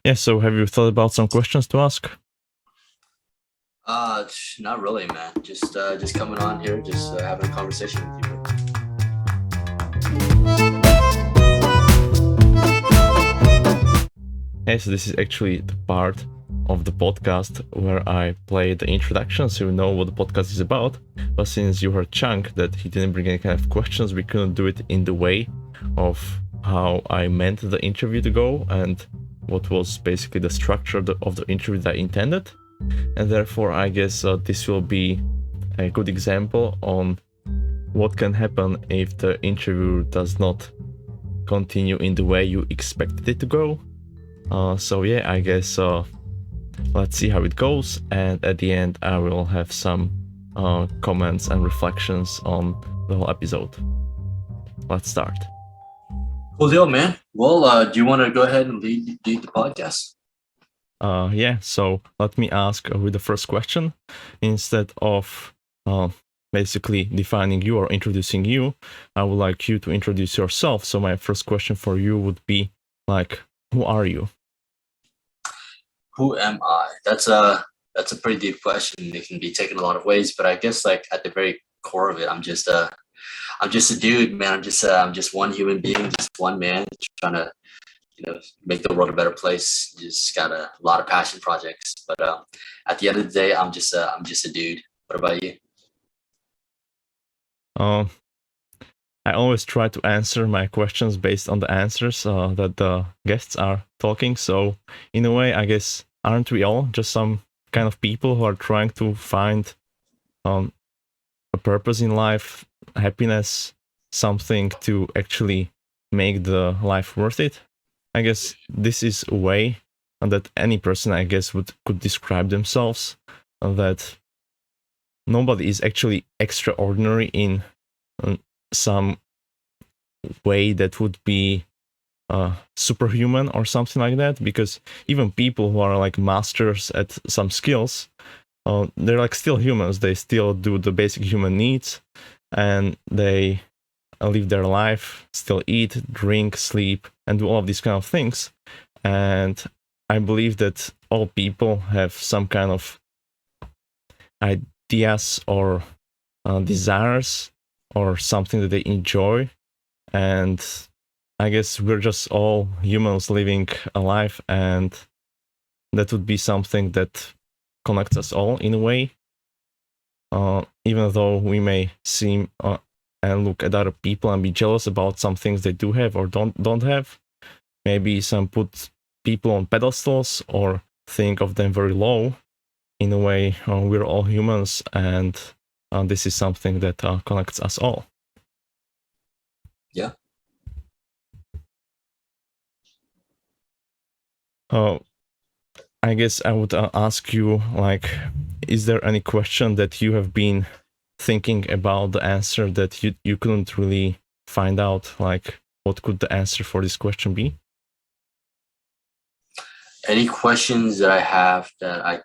Yeah, so have you thought about some questions to ask? Not really, man. Just coming on here, just having a conversation with you, bro. Hey, so this is actually the part of the podcast where I play the introduction so you know what the podcast is about. But since you heard Chung that he didn't bring any kind of questions, we couldn't do it in the way of how I meant the interview to go and what was basically the structure of the interview that I intended. And therefore, I guess this will be a good example on what can happen if the interview does not continue in the way you expected it to go. So yeah, I guess let's see how it goes, and at the end I will have some comments and reflections on the whole episode. Let's start. Cool deal, man. Well, do you want to go ahead and lead the podcast? Yeah, so let me ask with the first question. Instead of basically defining you or introducing you, I would like you to introduce yourself. So my first question for you would be like, who are you? Who am I? That's a pretty deep question. It can be taken a lot of ways, but I guess like at the very core of it, I'm just a dude, man. I'm just one human being, just one man trying to make the world a better place. Just got a lot of passion projects, but at the end of the day, I'm just a dude. What about you? Uh, I always try to answer my questions based on the answers that the guests are talking. So, in a way, I guess, aren't we all just some kind of people who are trying to find um, a purpose in life, happiness, something to actually make the life worth it? I guess this is a way that any person, I guess, could describe themselves. That nobody is actually extraordinary in some way that would be superhuman or something like that, because even people who are like masters at some skills, they're like still humans. They still do the basic human needs, and they live their life, still eat, drink, sleep, and do all of these kind of things. And I believe that all people have some kind of ideas or desires or something that they enjoy. And I guess we're just all humans living a life, and that would be something that connects us all in a way. Even though we may seem and look at other people and be jealous about some things they do have or don't have, maybe some put people on pedestals or think of them very low. In a way, we're all humans, and this is something that connects us all. Yeah. Uh, I guess I would ask you, like, is there any question that you have been thinking about the answer that you couldn't really find out? Like, what could the answer for this question be? Any questions that I have that I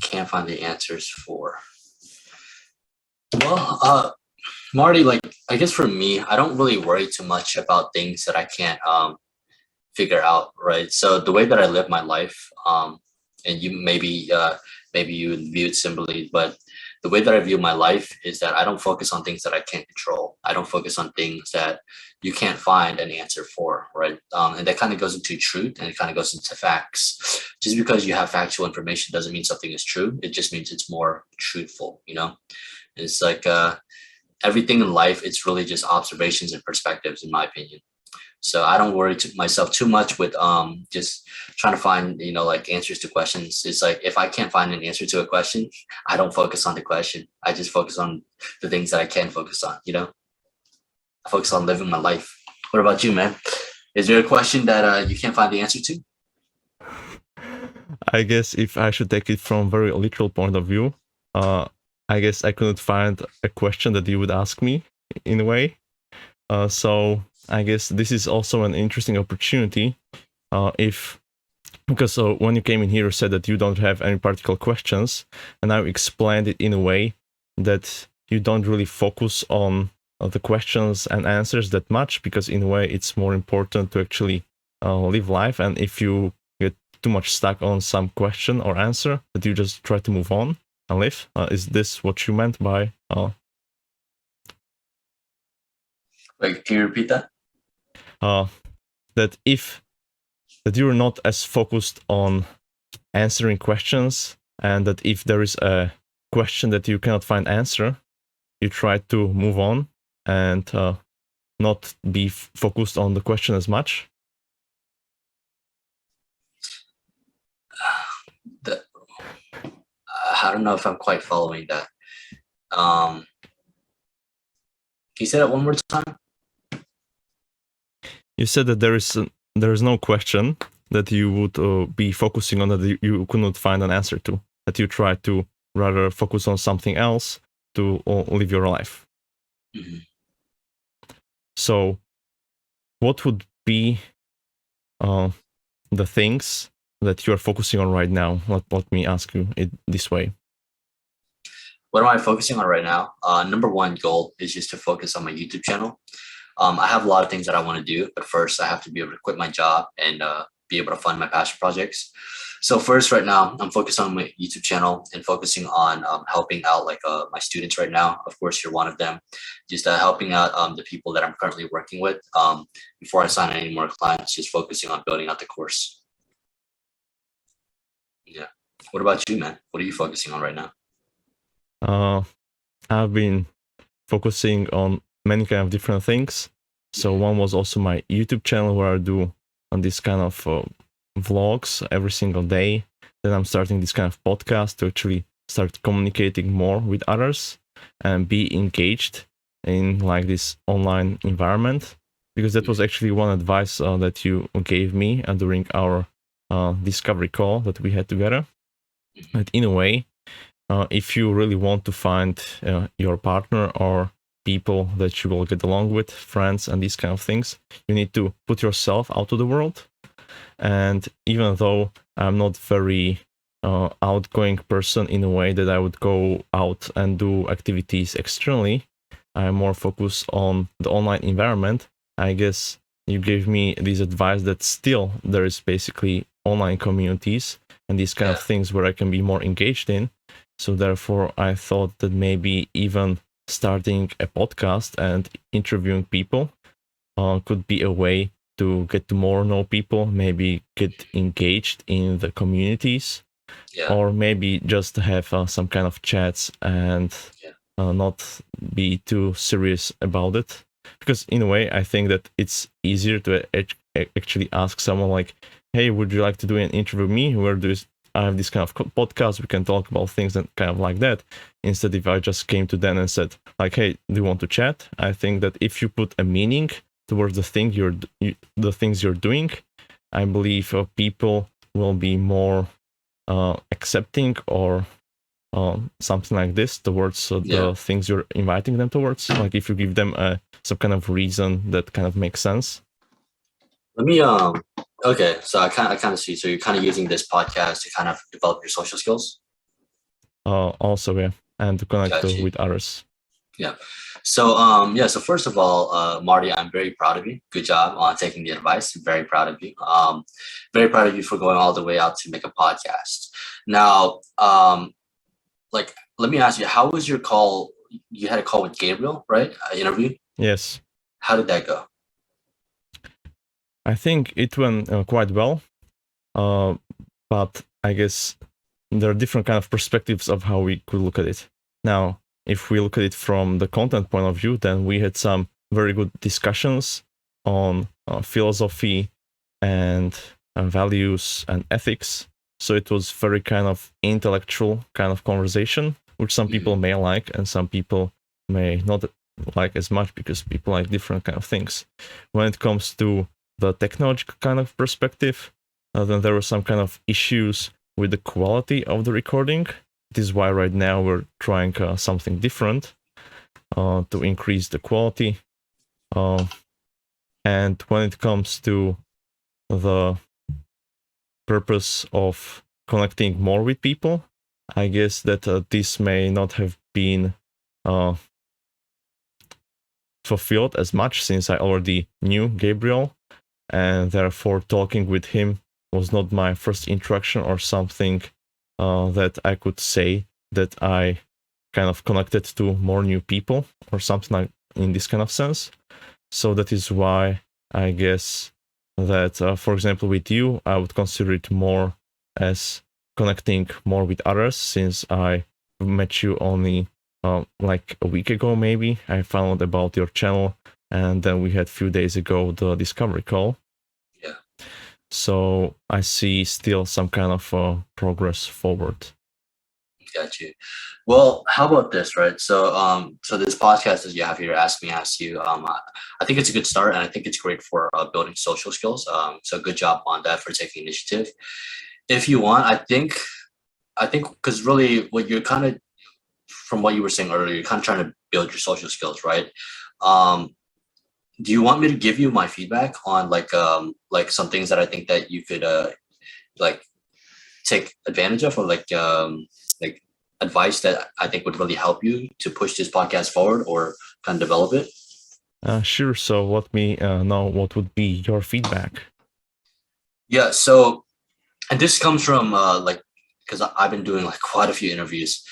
can't find the answers for? Well, Marty, like I guess for me, I don't really worry too much about things that I can't figure out, right? So the way that I live my life, and you maybe you would view it similarly, but the way that I view my life is that I don't focus on things that I can't control. I don't focus on things that you can't find an answer for, right? And that kind of goes into truth and it kind of goes into facts. Just because you have factual information doesn't mean something is true. It just means it's more truthful, you know? It's like everything in life, it's really just observations and perspectives, in my opinion. So I don't worry myself too much with just trying to find like answers to questions. It's like if I can't find an answer to a question, I don't focus on the question. I just focus on the things that I can focus on. I focus on living my life. What about you, man? Is there a question that you can't find the answer to? I guess if I should take it from very literal point of view, uh, I guess I couldn't find a question that you would ask me in a way. So I guess this is also an interesting opportunity. If because when you came in here, you said that you don't have any particular questions, and I explained it in a way that you don't really focus on the questions and answers that much, because in a way it's more important to actually live life. And if you get too much stuck on some question or answer that you just try to move on and live. Is this what you meant by? Wait, can you repeat that? That you're not as focused on answering questions, and that if there is a question that you cannot find answer, you try to move on and not be focused on the question as much. I don't know if I'm quite following that. Can you say that one more time? You said that there is no question that you would be focusing on that you could not find an answer to, that you try to rather focus on something else to live your life. Mm-hmm. So what would be the things that you are focusing on right now? Let me ask you it this way. What am I focusing on right now? Number one goal is just to focus on my YouTube channel. I have a lot of things that I want to do, but first I have to be able to quit my job and be able to fund my passion projects. So first, right now, I'm focused on my YouTube channel and focusing on helping out like my students right now. Of course, you're one of them. Just helping out the people that I'm currently working with before I sign any more clients, just focusing on building out the course. Yeah. What about you, man? What are you focusing on right now? I've been focusing on many kind of different things. So one was also my YouTube channel where I do on this kind of vlogs every single day. Then I'm starting this kind of podcast to actually start communicating more with others and be engaged in like this online environment, because that was actually one advice that you gave me during our discovery call that we had together. And in a way, if you really want to find your partner or people that you will get along with, friends and these kind of things, you need to put yourself out to the world. And even though I'm not very outgoing person in a way that I would go out and do activities externally, I'm more focused on the online environment. I guess you gave me this advice that still there is basically online communities and these kind of things where I can be more engaged in. So therefore, I thought that maybe even starting a podcast and interviewing people could be a way to get to more know people, maybe get engaged in the communities, or maybe just have some kind of chats and not be too serious about it. Because in a way, I think that it's easier to actually ask someone like, hey, would you like to do an interview with me? Where do I have this kind of podcast, we can talk about things and kind of like that. Instead, if I just came to them and said like, hey, do you want to chat? I think that if you put a meaning towards the things you're doing, I believe people will be more accepting or something like this towards the things you're inviting them towards. Like if you give them some kind of reason that kind of makes sense. Let me okay, so I kind of see. So you're kind of using this podcast to kind of develop your social skills. Also, yeah, and to connect with others. Yeah. So so first of all, Marty, I'm very proud of you. Good job on taking the advice. Very proud of you. Very proud of you for going all the way out to make a podcast. Now, like, let me ask you, how was your call? You had a call with Gabriel, right? Interview. Yes. How did that go? I think it went quite well, but I guess there are different kind of perspectives of how we could look at it. Now, if we look at it from the content point of view, then we had some very good discussions on philosophy and values and ethics. So it was very kind of intellectual kind of conversation, which some people may like and some people may not like as much, because people like different kind of things. When it comes to the technological kind of perspective, then there were some kind of issues with the quality of the recording. This is why right now we're trying something different to increase the quality. And when it comes to the purpose of connecting more with people, I guess that this may not have been fulfilled as much, since I already knew Gabriel, and therefore talking with him was not my first interaction or something that I could say that I kind of connected to more new people or something like in this kind of sense. So that is why I guess that, for example, with you, I would consider it more as connecting more with others, since I met you only like a week ago, maybe. I found about your channel, and then we had a few days ago the discovery call. Yeah. So I see still some kind of progress forward. Got you. Well, how about this, right? So this podcast that you have here, Ask Me, Ask You, I think it's a good start, and I think it's great for building social skills. So good job on that for taking initiative. If you want, I think because really what you're kind of, from what you were saying earlier, you're kind of trying to build your social skills, right? Um, do you want me to give you my feedback on like some things that I think that you could like take advantage of, or like advice that I think would really help you to push this podcast forward or kind of develop it? Sure. So let me know what would be your feedback. Yeah. So, and this comes from like, because I've been doing like quite a few interviews.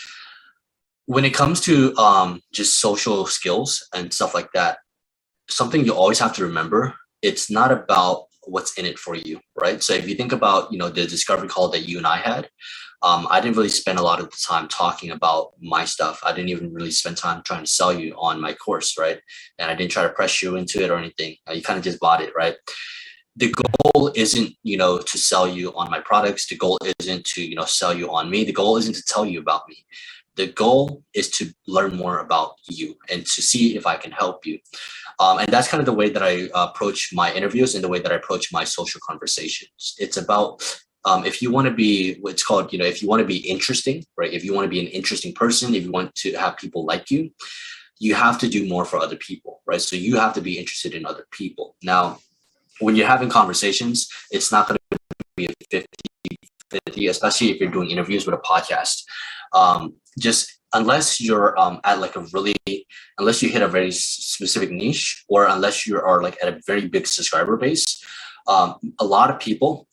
When it comes to just social skills and stuff like that, something you always have to remember, it's not about what's in it for you, right? So if you think about, the discovery call that you and I had, I didn't really spend a lot of the time talking about my stuff. I didn't even really spend time trying to sell you on my course, right? And I didn't try to press you into it or anything. You kind of just bought it, right? The goal isn't, to sell you on my products. The goal isn't to, sell you on me. The goal isn't to tell you about me. The goal is to learn more about you and to see if I can help you. And that's kind of the way that I approach my interviews and the way that I approach my social conversations. It's about if you want to be what's called, if you want to be interesting, right? If you want to be an interesting person, if you want to have people like you have to do more for other people, right? So you have to be interested in other people. Now, when you're having conversations, it's not going to be a 50-50, especially if you're doing interviews with a podcast. Just unless you're at like unless you hit a very specific niche, or unless you are like at a very big subscriber base, a lot of people,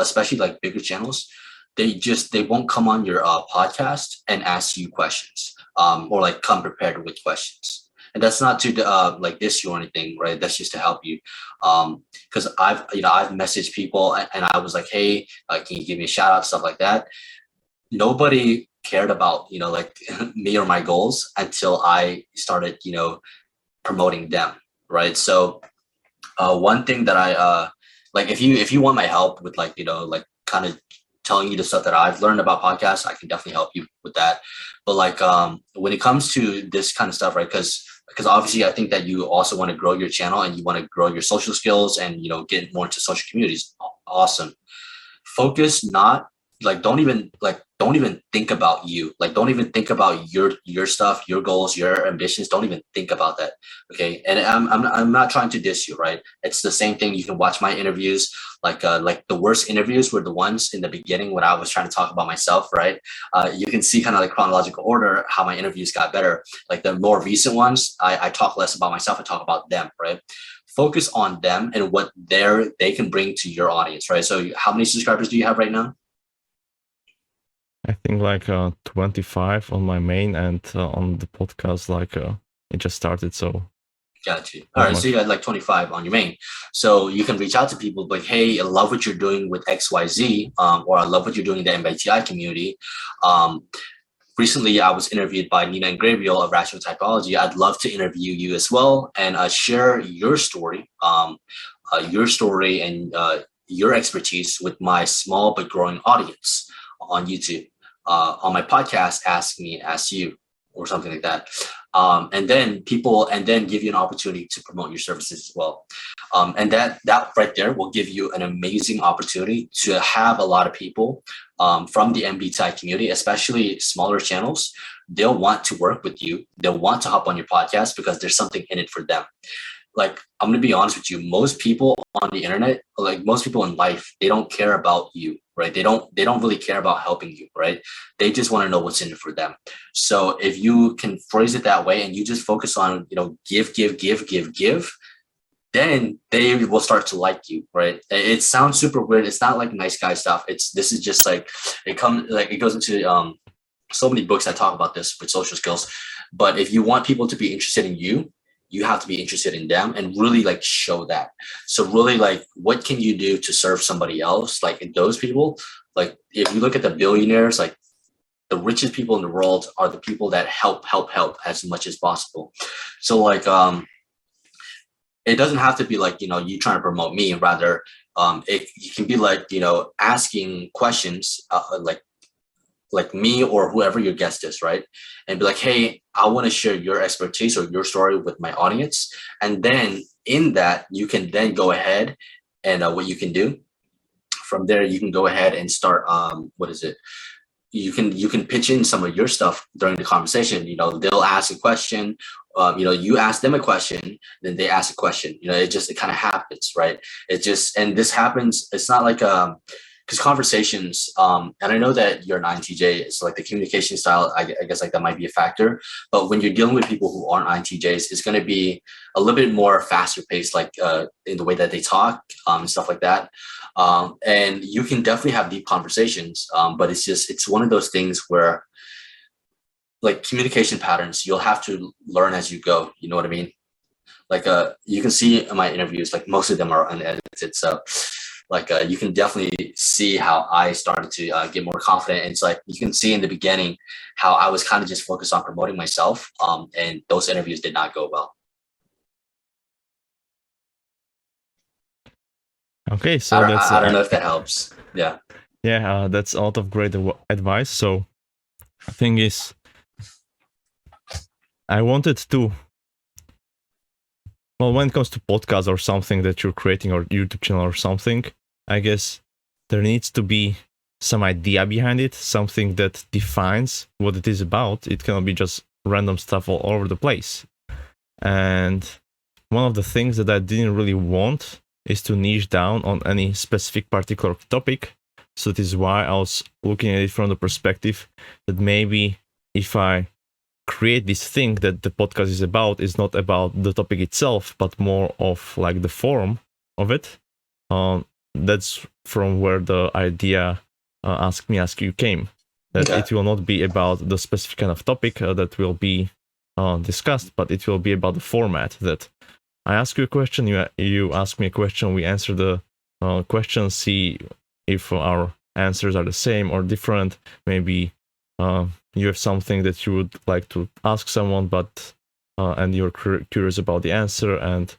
especially like bigger channels, they won't come on your podcast and ask you questions, or like come prepared with questions. And that's not to like diss you or anything, right? That's just to help you. Because I've messaged people and I was like, hey, can you give me a shout out, stuff like that. Nobody cared about like me or my goals until I started promoting them, right? So one thing that I like, if you want my help with like like kind of telling you the stuff that I've learned about podcasts, I can definitely help you with that. But like when it comes to this kind of stuff, right? Because obviously I think that you also want to grow your channel and you want to grow your social skills and get more into social communities. Awesome. Focus not like don't even think about you. Like don't even think about your stuff, your goals, your ambitions. Don't even think about that. Okay. And I'm not trying to diss you, right? It's the same thing. You can watch my interviews. Like the worst interviews were the ones in the beginning when I was trying to talk about myself, right? You can see kind of like chronological order how my interviews got better. Like the more recent ones, I talk less about myself and talk about them, right? Focus on them and what they can bring to your audience, right? So how many subscribers do you have right now? I think like 25 on my main, and on the podcast, like it just started. So got you. All right. So you had like 25 on your main. So you can reach out to people like, hey, I love what you're doing with XYZ, or I love what you're doing in the MBTI community. Recently, I was interviewed by Nina and Gabriel of Rational Typology. I'd love to interview you as well and share your story and your expertise with my small but growing audience on YouTube. On my podcast, Ask Me, Ask You, or something like that. And then give you an opportunity to promote your services as well. And that right there will give you an amazing opportunity to have a lot of people from the MBTI community, especially smaller channels. They'll want to work with you. They'll want to hop on your podcast because there's something in it for them. Like, I'm going to be honest with you, most people on the internet, like most people in life, they don't care about you, right? They don't really care about helping you, right? They just want to know what's in it for them. So if you can phrase it that way and you just focus on, give, then they will start to like you, right? It sounds super weird. It's not like nice guy stuff. This is just like it goes into so many books that talk about this with social skills. But if you want people to be interested in you, you have to be interested in them and really like show that. So really like what can you do to serve somebody else? Like those people, like if you look at the billionaires, like the richest people in the world are the people that help as much as possible. So like it doesn't have to be like, you trying to promote me. Rather, it can be like, asking questions, like me or whoever your guest is, right? And be like, hey, I want to share your expertise or your story with my audience. And then in that, you can then go ahead and what you can do from there, you can go ahead and start, what is it? You can pitch in some of your stuff during the conversation. They'll ask a question, you ask them a question, then they ask a question. It kind of happens, right? And this happens. It's not like because conversations, and I know that you're an INTJ, it's like the communication style, I guess like that might be a factor. But when you're dealing with people who aren't INTJs, it's going to be a little bit more faster paced, like in the way that they talk, and stuff like that. And you can definitely have deep conversations, but it's one of those things where like communication patterns, you'll have to learn as you go. You know what I mean? Like you can see in my interviews, like most of them are unedited. So like you can definitely see how I started to get more confident. And it's like you can see in the beginning how I was kind of just focused on promoting myself, and those interviews did not go well. Okay, so that's I don't know if that helps. Yeah. yeah, that's a lot of great advice. So the thing is, I wanted to, well, when it comes to podcasts or something that you're creating or YouTube channel or something, I guess there needs to be some idea behind it, something that defines what it is about. It cannot be just random stuff all over the place. And one of the things that I didn't really want is to niche down on any specific particular topic. So that is why I was looking at it from the perspective that maybe if I create this thing that the podcast is about is not about the topic itself, but more of like the form of it. That's from where the idea ask me, ask you came. That Okay. it will not be about the specific kind of topic that will be discussed, but it will be about the format. That I ask you a question, you ask me a question, we answer the question, see if our answers are the same or different. Maybe you have something that you would like to ask someone, but and you're curious about the answer and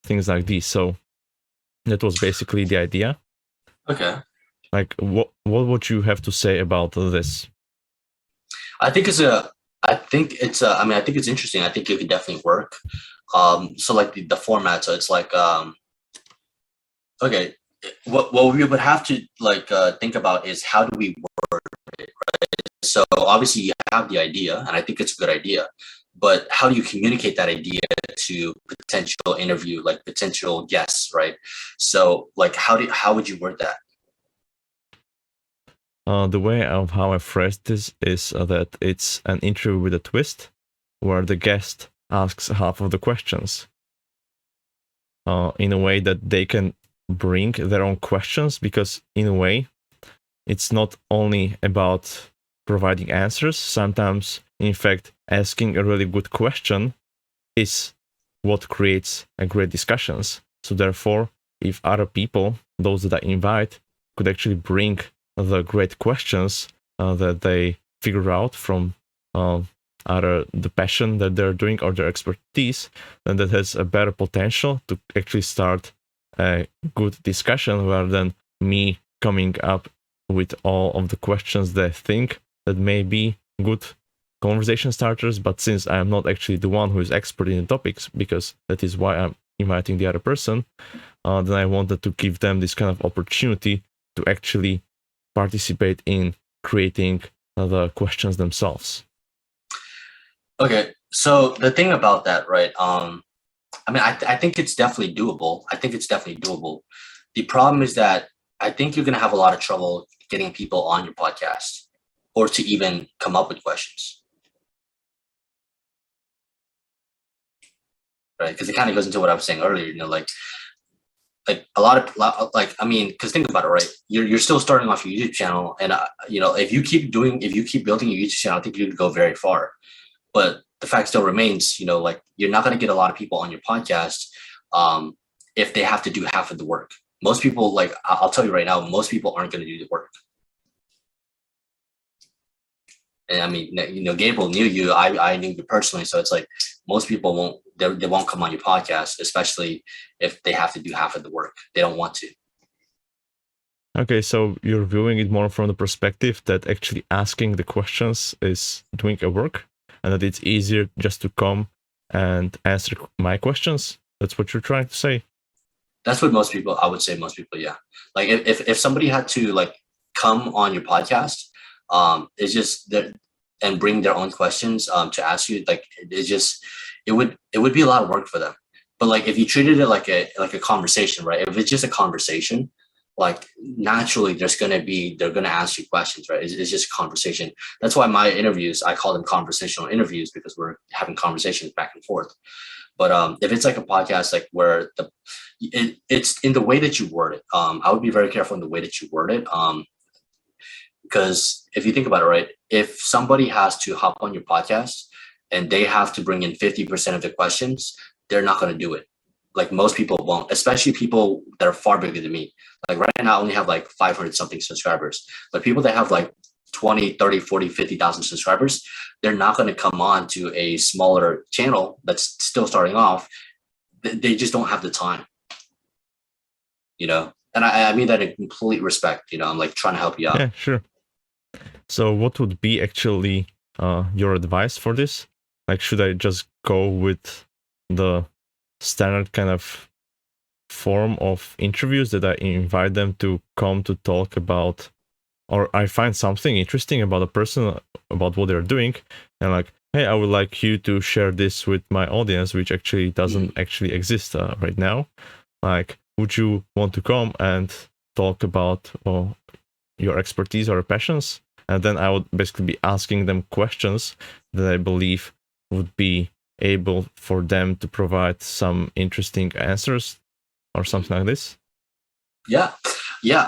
things like this. So that was basically the idea. Okay. Like, what would you have to say about this? I think it's I think it's interesting. I think it could definitely work. So like the format, so it's like, okay, what we would have to like think about is how do we word it, right? So obviously you have the idea, and I think it's a good idea, but how do you communicate that idea to potential interview, like potential guests, right? So like how would you word that? The way of how I phrased this is that it's an interview with a twist, where the guest asks half of the questions in a way that they can bring their own questions, because in a way it's not only about providing answers. Sometimes, in fact, asking a really good question is what creates a great discussions. So therefore, if other people, those that I invite, could actually bring the great questions that they figure out from either the passion that they're doing or their expertise, then that has a better potential to actually start a good discussion, rather than me coming up with all of the questions that I think that may be good conversation starters. But since I am not actually the one who is expert in the topics, because that is why I'm inviting the other person, then I wanted to give them this kind of opportunity to actually participate in creating the questions themselves. Okay, so the thing about that, right? I mean, I think it's definitely doable. I think it's definitely doable. The problem is that I think you're going to have a lot of trouble getting people on your podcast or to even come up with questions. right? Because it kind of goes into what I was saying earlier. Like a lot of like, I mean, because think about it, right? You're still starting off your YouTube channel, and if you keep building your YouTube channel, I think you'd go very far. But the fact still remains, like you're not going to get a lot of people on your podcast if they have to do half of the work. Most people, like I'll tell you right now, most people aren't going to do the work. And I mean, Gabriel knew you. I knew you personally, so it's like most people won't. They won't come on your podcast, especially if they have to do half of the work. They don't want to. Okay, so you're viewing it more from the perspective that actually asking the questions is doing a work, and that it's easier just to come and answer my questions. That's what you're trying to say. That's what most people, I would say most people, yeah. Like if somebody had to like come on your podcast, it's just that, and bring their own questions to ask you, like it would be a lot of work for them. But like if you treated it like a conversation, right? If it's just a conversation, like naturally they're gonna ask you questions, right? It's just a conversation. That's why my interviews, I call them conversational interviews, because we're having conversations back and forth. But if it's like a podcast, like where it's in the way that you word it, I would be very careful in the way that you word it. Because if you think about it, right, if somebody has to hop on your podcast and they have to bring in 50% of the questions, they're not going to do it. Like most people won't, especially people that are far bigger than me. Like right now, I only have like 500 something subscribers, but people that have like 20, 30, 40, 50,000 subscribers, they're not going to come on to a smaller channel that's still starting off. They just don't have the time, and I mean that in complete respect. I'm like trying to help you out. Yeah, sure. So what would be actually your advice for this? Like, should I just go with the standard kind of form of interviews that I invite them to come to talk about, or I find something interesting about a person, about what they're doing, and like, hey, I would like you to share this with my audience, which actually doesn't actually exist right now. Like, would you want to come and talk about your expertise or passions? And then I would basically be asking them questions that I believe would be able for them to provide some interesting answers or something like this. Yeah.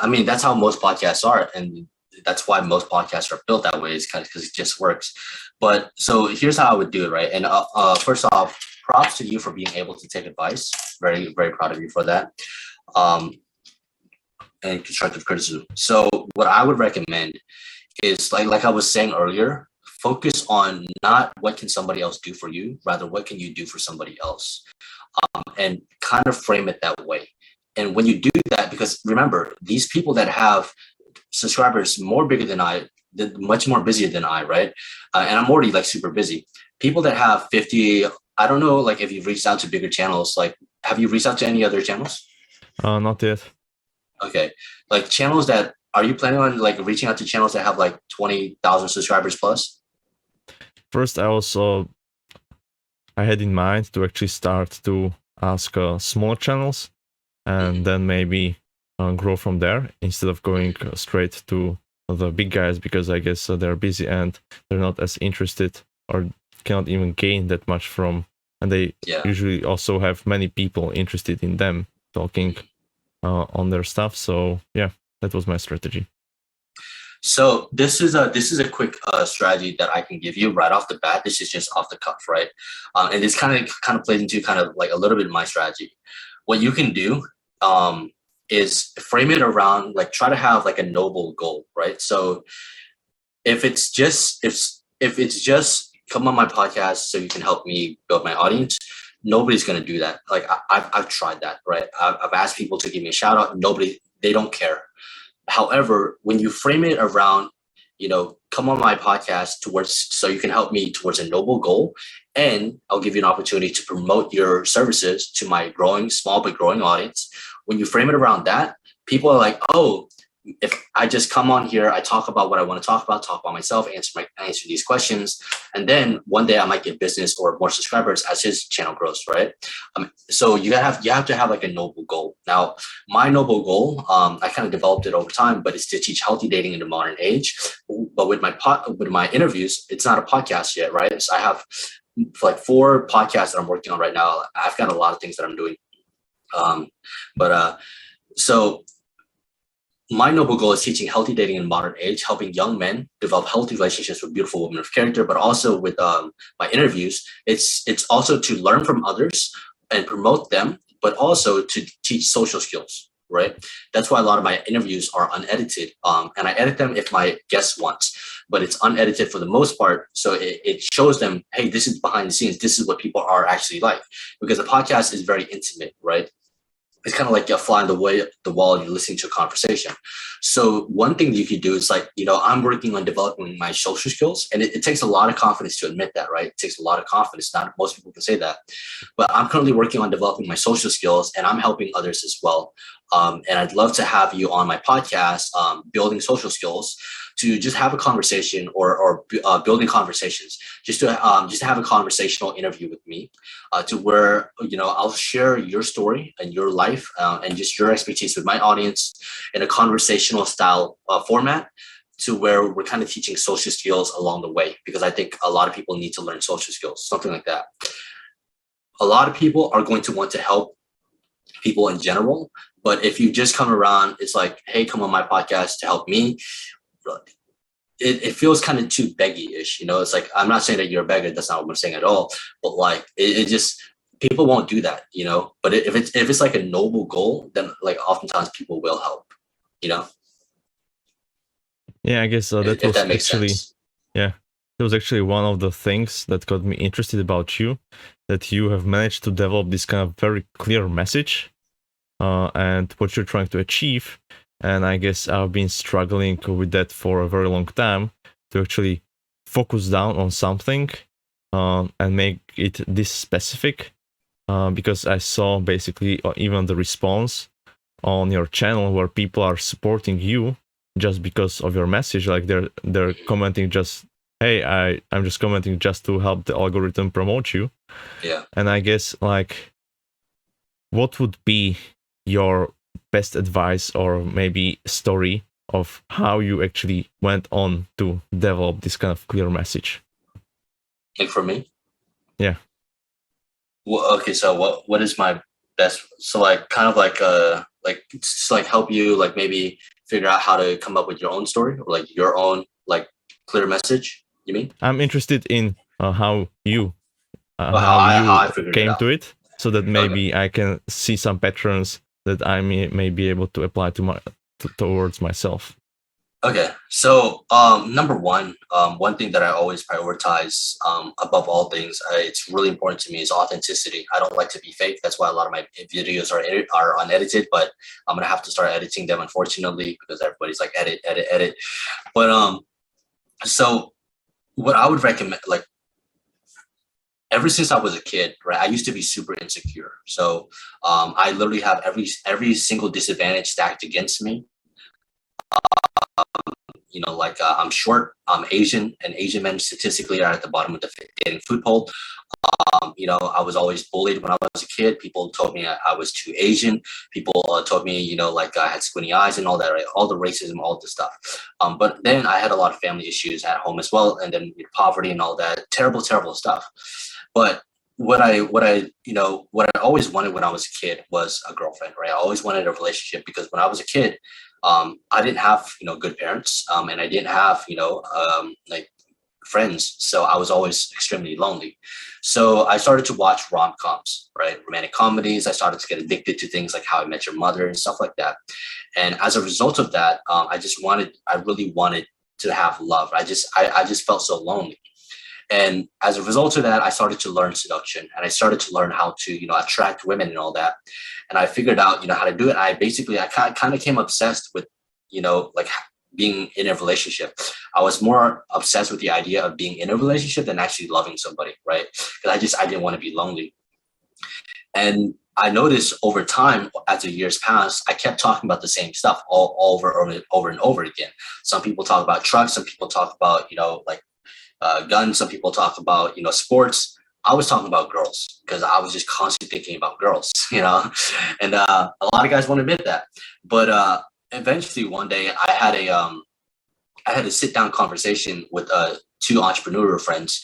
I mean, that's how most podcasts are. And that's why most podcasts are built that way, is kind of because it just works. But so here's how I would do it, right? And first off, props to you for being able to take advice. Very, very proud of you for that. And constructive criticism. So what I would recommend is like I was saying earlier, focus on not what can somebody else do for you, rather what can you do for somebody else, and kind of frame it that way. And when you do that, because remember, these people that have subscribers more bigger than I, much more busier than I, right? And I'm already like super busy. People that have 50, I don't know, like if you've reached out to bigger channels, like have you reached out to any other channels? Not yet. Okay, like channels that, are you planning on like reaching out to channels that have like 20,000 subscribers plus? First, I had in mind to actually start to ask small channels, and then maybe grow from there instead of going straight to the big guys, because I guess they're busy and they're not as interested, or cannot even gain that much from, and they usually also have many people interested in them talking on their stuff. So yeah, that was my strategy. So this is a quick strategy that I can give you right off the bat. This is just off the cuff, right? And this kind of plays into kind of like a little bit of my strategy. What you can do is frame it around, like try to have like a noble goal, right? So if it's just come on my podcast so you can help me build my audience, nobody's going to do that. Like I've tried that, right? I've asked people to give me a shout out. They don't care. However, when you frame it around, come on my podcast so you can help me towards a noble goal, and I'll give you an opportunity to promote your services to my small but growing audience. When you frame it around that, people are like, oh, if I just come on here, I talk about what I want to talk about myself, answer these questions, and then one day I might get business or more subscribers as his channel grows, right? So you have to have like a noble goal. Now, my noble goal, I kind of developed it over time, but it's to teach healthy dating in the modern age. But with my interviews, it's not a podcast yet, right? So I have like 4 podcasts that I'm working on right now. I've got a lot of things that I'm doing. So my noble goal is teaching healthy dating in modern age, helping young men develop healthy relationships with beautiful women of character, but also with my interviews, it's also to learn from others and promote them, but also to teach social skills, right? That's why a lot of my interviews are unedited, and I edit them if my guest wants, but it's unedited for the most part. So it shows them, hey, this is behind the scenes. This is what people are actually like, because the podcast is very intimate, right? It's kind of like a fly on the wall. You're listening to a conversation. So one thing that you could do is like, I'm working on developing my social skills, and it takes a lot of confidence to admit that, right? It takes a lot of confidence. Not most people can say that, but I'm currently working on developing my social skills, and I'm helping others as well. And I'd love to have you on my podcast, building social skills, to just have a conversation or building conversations, just to have a conversational interview with me, to where I'll share your story and your life, and just your expertise with my audience in a conversational style format, to where we're kind of teaching social skills along the way, because I think a lot of people need to learn social skills, something like that. A lot of people are going to want to help people in general, but if you just come around, it's like, hey, come on my podcast to help me. It feels kind of too beggy-ish, it's like, I'm not saying that you're a beggar, that's not what I'm saying at all, but like it just, people won't do that, but if it's like a noble goal, then like oftentimes people will help, you know Yeah, I guess that if was that makes actually, sense. yeah, that was actually one of the things that got me interested about you, that you have managed to develop this kind of very clear message, and what you're trying to achieve. And I guess I've been struggling with that for a very long time, to actually focus down on something, and make it this specific, because I saw basically even the response on your channel where people are supporting you just because of your message. Like they're commenting just, hey, I'm just commenting just to help the algorithm promote you. Yeah. And I guess, like, what would be your best advice or maybe story of how you actually went on to develop this kind of clear message? Like for me, Yeah. well, okay, so what is my best, so like kind of like just like help you like maybe figure out how to come up with your own story, or like your own like clear message, you mean? I'm interested in how you Or how how you I figured it came out. to it, so that Okay. maybe I can see some patterns that I may be able to apply to towards myself. Okay, so number one, one thing that I always prioritize, above all things, it's really important to me, is authenticity. I don't like to be fake. That's why a lot of my videos are unedited, but I'm gonna have to start editing them, unfortunately, because everybody's like edit, edit, edit. But so what I would recommend, like ever since I was a kid, right, I used to be super insecure. So I literally have every single disadvantage stacked against me. Like I'm short, I'm Asian, and Asian men statistically are at the bottom of the dating food poll. I was always bullied when I was a kid. People told me I was too Asian. People told me, like I had squinty eyes and all that, right? All the racism, all the stuff. But then I had a lot of family issues at home as well, and then poverty and all that terrible, terrible stuff. But what I always wanted when I was a kid was a girlfriend, right? I always wanted a relationship, because when I was a kid, I didn't have good parents, and I didn't have like friends, so I was always extremely lonely. So I started to watch rom-coms, right? Romantic comedies. I started to get addicted to things like How I Met Your Mother and stuff like that. And as a result of that, I really wanted to have love. I just felt so lonely. And as a result of that, I started to learn seduction, and I started to learn how to, attract women and all that. And I figured out, how to do it. I kind of came obsessed with, like being in a relationship. I was more obsessed with the idea of being in a relationship than actually loving somebody, right? Because I didn't want to be lonely. And I noticed over time, as the years passed, I kept talking about the same stuff all over and over again. Some people talk about trucks, some people talk about, like guns. Some people talk about, sports. I was talking about girls, because I was just constantly thinking about girls, and a lot of guys won't admit that. But eventually one day I had a sit down conversation with two entrepreneurial friends,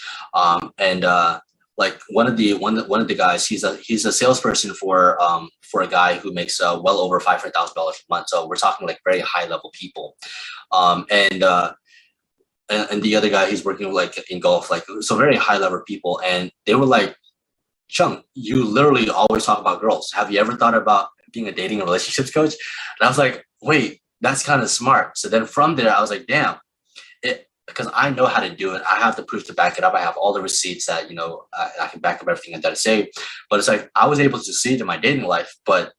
and like one of the guys, he's a salesperson for a guy who makes well over $500,000 a month. So we're talking like very high level people. And the other guy, he's working like in golf, like so very high level people. And they were like, Chung, you literally always talk about girls. Have you ever thought about being a dating and relationships coach? And I was like, wait, that's kind of smart. So then from there, I was like, damn, because I know how to do it. I have the proof to back it up. I have all the receipts that, I can back up everything that I say. But it's like, I was able to succeed in my dating life, but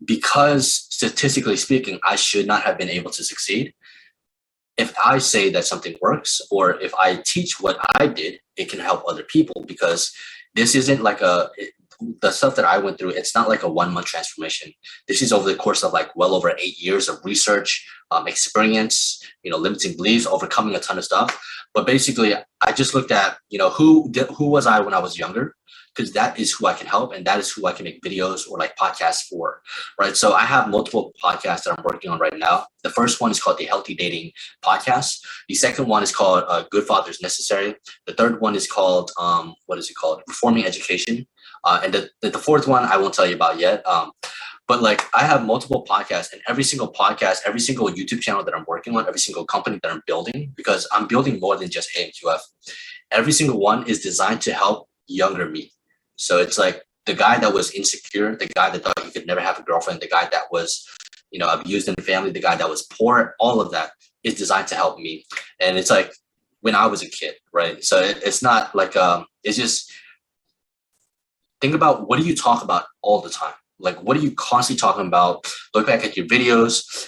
because statistically speaking, I should not have been able to succeed. If I say that something works, or if I teach what I did, it can help other people, because this isn't like the stuff that I went through, it's not like a 1 month transformation. This is over the course of like well over 8 years of research, experience, limiting beliefs, overcoming a ton of stuff. But basically, I just looked at, who was I when I was younger, because that is who I can help, and that is who I can make videos or like podcasts for, right? So I have multiple podcasts that I'm working on right now. The first one is called the Healthy Dating Podcast. The second one is called Good Fathers Necessary. The third one is called, what is it called? Reforming Education. And the fourth one I won't tell you about yet. But like, I have multiple podcasts, and every single podcast, every single YouTube channel that I'm working on, every single company that I'm building, because I'm building more than just AMQF. Every single one is designed to help younger me. So it's like the guy that was insecure, the guy that thought he could never have a girlfriend, the guy that was, abused in the family, the guy that was poor, all of that is designed to help me. And it's like when I was a kid, right? So it's not like, it's just, think about, what do you talk about all the time? Like, what are you constantly talking about? Look back at your videos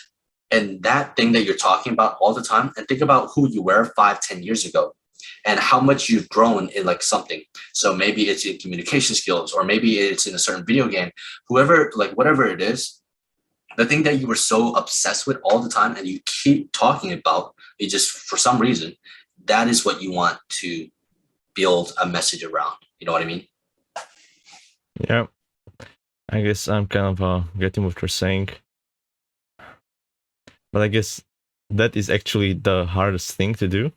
and that thing that you're talking about all the time, and think about who you were 5, 10 years ago, and how much you've grown in like something. So maybe it's in communication skills, or maybe it's in a certain video game, whoever, like whatever it is, the thing that you were so obsessed with all the time and you keep talking about, it just for some reason, that is what you want to build a message around. You know what I mean? Yeah. I guess I'm kind of getting what you're saying. But I guess that is actually the hardest thing to do,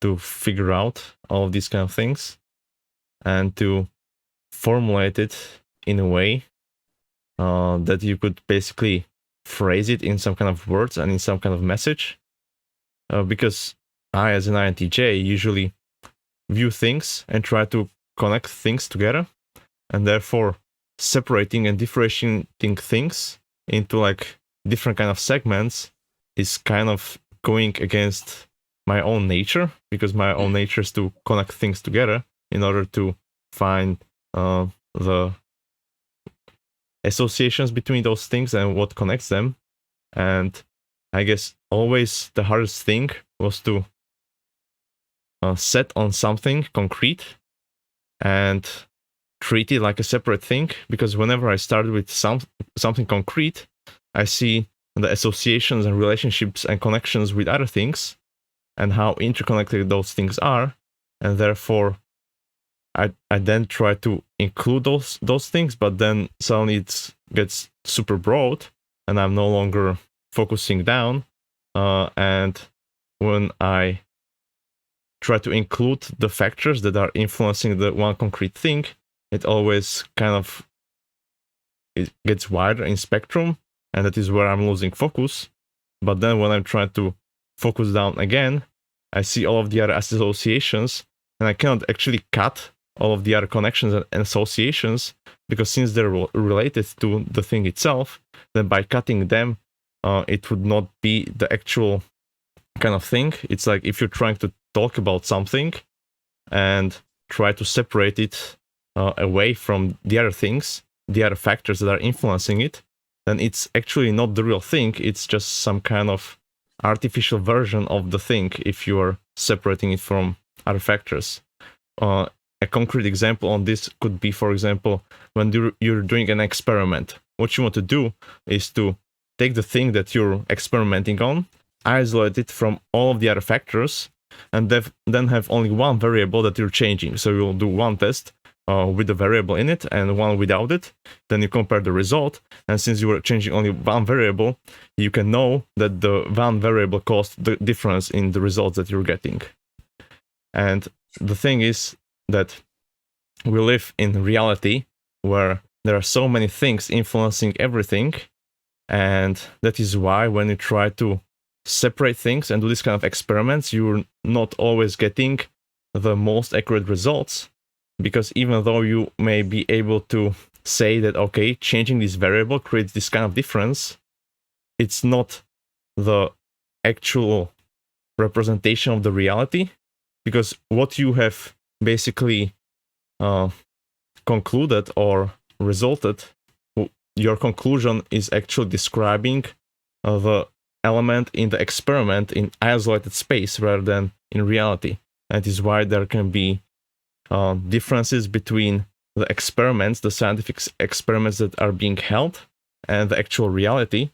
to figure out all of these kind of things and to formulate it in a way that you could basically phrase it in some kind of words and in some kind of message. Because I, as an INTJ, usually view things and try to connect things together, and therefore separating and differentiating things into like different kind of segments is kind of going against my own nature, because my own nature is to connect things together in order to find the associations between those things and what connects them. And I guess always the hardest thing was to set on something concrete and treat it like a separate thing, because whenever I started with something concrete, I see the associations and relationships and connections with other things and how interconnected those things are, and therefore I then try to include those things, but then suddenly it gets super broad and I'm no longer focusing down, and when I try to include the factors that are influencing the one concrete thing, it always kind of, it gets wider in spectrum, and that is where I'm losing focus. But then when I'm trying to focus down again, I see all of the other associations, and I cannot actually cut all of the other connections and associations, because since they're related to the thing itself, then by cutting them, it would not be the actual kind of thing. It's like if you're trying to talk about something and try to separate it away from the other things, the other factors that are influencing it, then it's actually not the real thing. It's just some kind of artificial version of the thing if you are separating it from other factors. A concrete example on this could be, for example, when you're doing an experiment. What you want to do is to take the thing that you're experimenting on, isolate it from all of the other factors, and then have only one variable that you're changing. So you'll do one test with the variable in it and one without it. Then you compare the result, and since you were changing only one variable, you can know that the one variable caused the difference in the results that you're getting. And the thing is that we live in reality where there are so many things influencing everything. And that is why when you try to separate things and do this kind of experiments, you're not always getting the most accurate results. Because even though you may be able to say that, okay, changing this variable creates this kind of difference, it's not the actual representation of the reality. Because what you have basically concluded or resulted, your conclusion is actually describing the element in the experiment in isolated space rather than in reality. That is why there can be differences between the experiments, the scientific experiments that are being held, and the actual reality,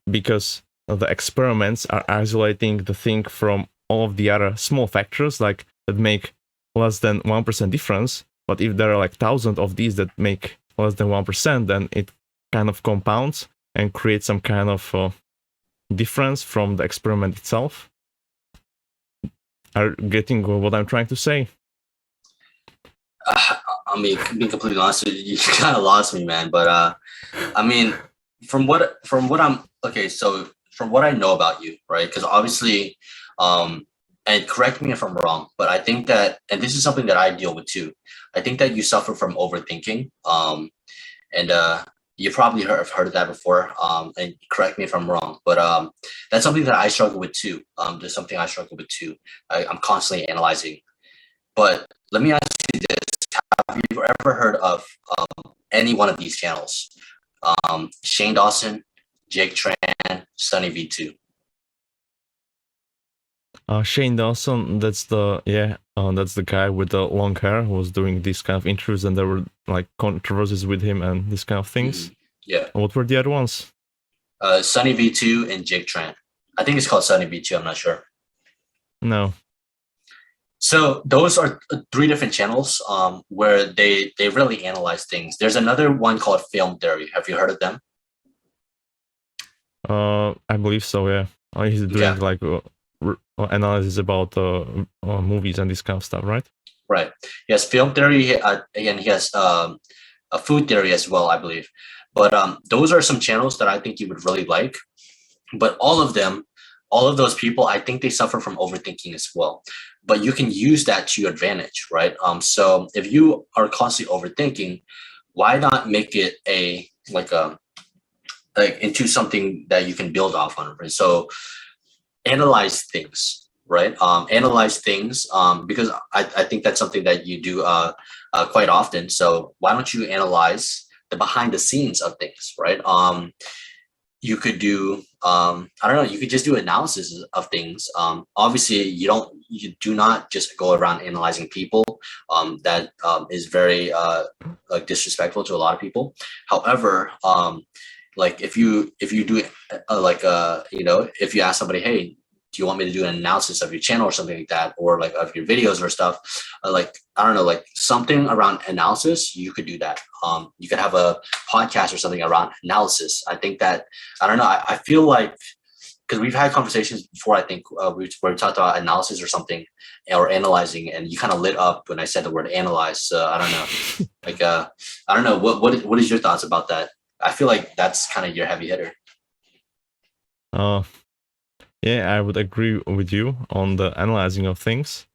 because the experiments are isolating the thing from all of the other small factors like that make less than 1% difference. But if there are like thousands of these that make less than 1%, then it kind of compounds and creates some kind of difference from the experiment itself. Are you getting what I'm trying to say? I mean, being completely honest with you, you kind of lost me, man. But I mean, from what I'm okay, so from what I know about you, right? Because obviously, and correct me if I'm wrong, but I think that, and this is something that I deal with too. I think that you suffer from overthinking, and you probably have heard of that before. And correct me if I'm wrong, but that's something that I struggle with too. There's something I struggle with too. I'm constantly analyzing. But let me ask you this: have you ever heard of any one of these channels? Shane Dawson, Jake Tran, Sunny V2. Shane Dawson, that's the guy with the long hair who was doing these kind of interviews, and there were like controversies with him and these kind of things. Mm-hmm. Yeah. What were the other ones? Sunny V2 and Jake Tran. I think it's called Sunny V2. I'm not sure. No. So those are three different channels where they really analyze things. There's another one called Film Theory. Have you heard of them? I believe so. Yeah. He's doing like analysis about movies and this kind of stuff, right? Right. Yes, Film Theory. Again, he has a Food Theory as well, I believe. But those are some channels that I think you would really like. But all of those people, I think they suffer from overthinking as well. But you can use that to your advantage, right? So if you are constantly overthinking, why not make it like into something that you can build off on, right? So analyze things, right? Analyze things because I think that's something that you do quite often. So why don't you analyze the behind the scenes of things, right? You could do I don't know, you could just do analysis of things. Obviously you do not just go around analyzing people. That is very like disrespectful to a lot of people. However, like if you do if you ask somebody, hey, do you want me to do an analysis of your channel or something like that, or like of your videos or stuff, like I don't know, like something around analysis, you could do that. You could have a podcast or something around analysis. I think that, I don't know, I feel like, because we've had conversations before, I think where we talked about analysis or something, or analyzing, and you kind of lit up when I said the word analyze. So I don't know, like I don't know, what is your thoughts about that? I feel like that's kind of your heavy hitter. Yeah, I would agree with you on the analyzing of things,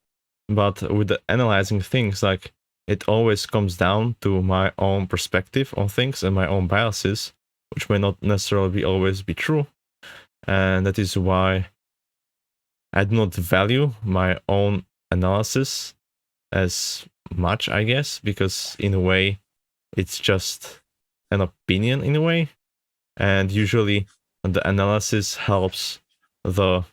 but with the analyzing things, like it always comes down to my own perspective on things and my own biases, which may not necessarily always be true. And that is why I do not value my own analysis as much, I guess, because in a way, it's just an opinion in a way. And usually the analysis helps the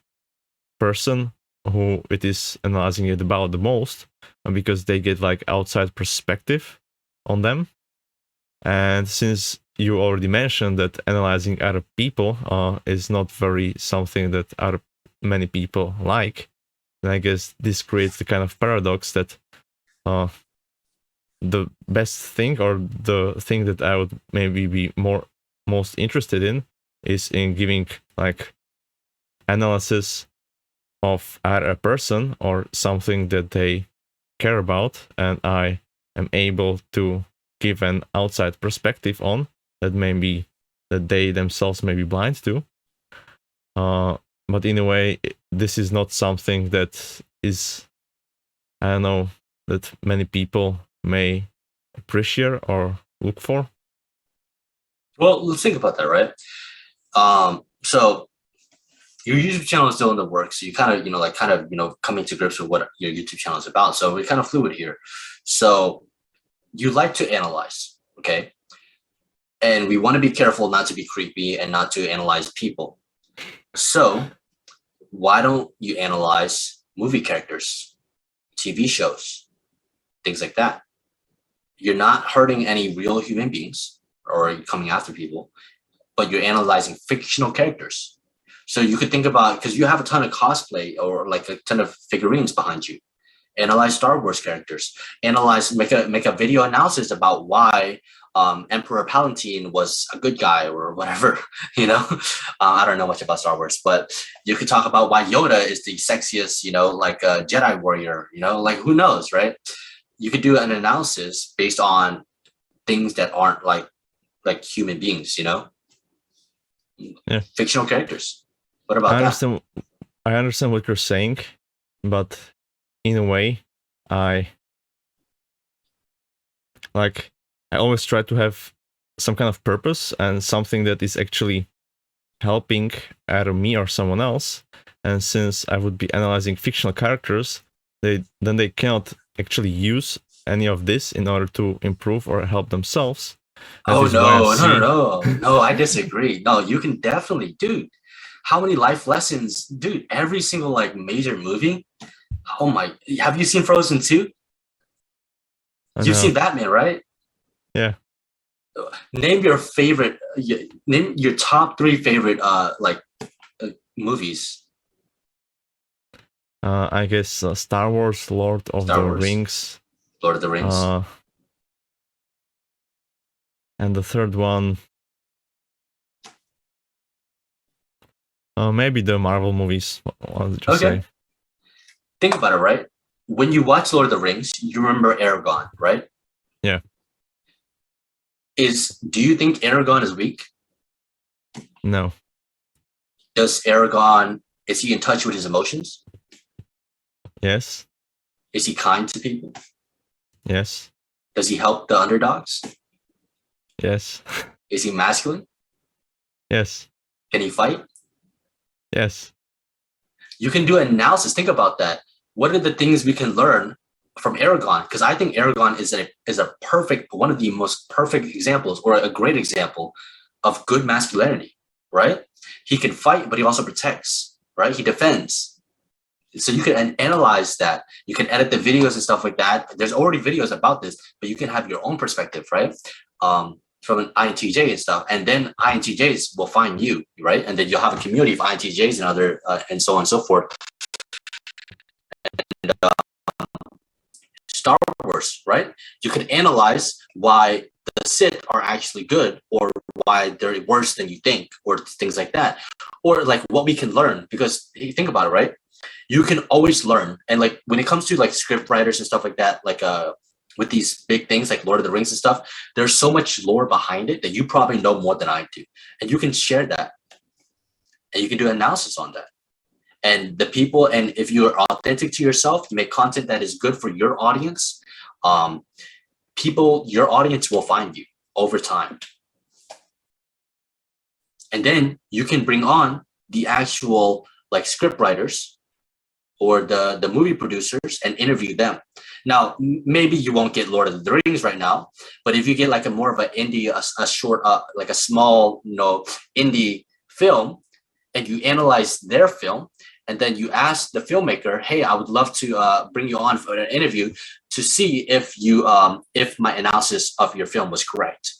person who it is analyzing it about the most, because they get like outside perspective on them. And since you already mentioned that analyzing other people is not very something that other many people like, then I guess this creates the kind of paradox that the best thing, or the thing that I would maybe be most interested in, is in giving like analysis of either a person or something that they care about, and I am able to give an outside perspective on that maybe that they themselves may be blind to. But in a way, this is not something that is, I don't know, that many people may appreciate or look for. Well, let's think about that, right? So your YouTube channel is still in the works. So you kind of, coming to grips with what your YouTube channel is about. So we're kind of fluid here. So you like to analyze, okay? And we want to be careful not to be creepy and not to analyze people. So why don't you analyze movie characters, TV shows, things like that? You're not hurting any real human beings or coming after people, but you're analyzing fictional characters. So you could think about, because you have a ton of cosplay or like a ton of figurines behind you. Analyze Star Wars characters. Make a video analysis about why Emperor Palpatine was a good guy or whatever. I don't know much about Star Wars, but you could talk about why Yoda is the sexiest, like a Jedi warrior. Like who knows, right? You could do an analysis based on things that aren't like human beings. Yeah, fictional characters. What about that? I understand what you're saying, but in a way, I always try to have some kind of purpose and something that is actually helping either me or someone else. And since I would be analyzing fictional characters, they cannot actually use any of this in order to improve or help themselves. Oh no, I disagree. No, you can definitely, dude. How many life lessons, dude? Every single like major movie. Oh my, have you seen Frozen 2? You've seen Batman, right? Yeah. Name your favorite. Name your top 3 favorite movies. I guess Star Wars, Lord of the Rings. Lord of the Rings. And the third one, maybe the Marvel movies. What did you say? Think about it, right? When you watch Lord of the Rings, you remember Aragorn, right? Yeah. Do you think Aragorn is weak? No. Is he in touch with his emotions? Yes. Is he kind to people? Yes. Does he help the underdogs? Yes. Is he masculine? Yes. Can he fight? Yes. You can do an analysis. Think about that. What are the things we can learn from Aragorn? Because I think Aragorn is a perfect, one of the most perfect examples, or a great example of good masculinity, right? He can fight, but he also protects, right? He defends. So you can analyze that. You can edit the videos and stuff like that. There's already videos about this, but you can have your own perspective, right? From an INTJ and stuff. And then INTJs will find you, right? And then you'll have a community of INTJs and other, and so on and so forth. And, Star Wars, right? You can analyze why the Sith are actually good, or why they're worse than you think, or things like that. Or like what we can learn, because you think about it, right? You can always learn. And like when it comes to like script writers and stuff like that, like with these big things like Lord of the Rings and stuff, there's so much lore behind it that you probably know more than I do. And you can share that. And you can do analysis on that. And the people, and if you're authentic to yourself, make content that is good for your audience, your audience will find you over time. And then you can bring on the actual like script writers or the movie producers and interview them. Now, maybe you won't get Lord of the Rings right now, but if you get like a more of an indie, a short, like a small, indie film, and you analyze their film, and then you ask the filmmaker, hey, I would love to bring you on for an interview to see if my analysis of your film was correct.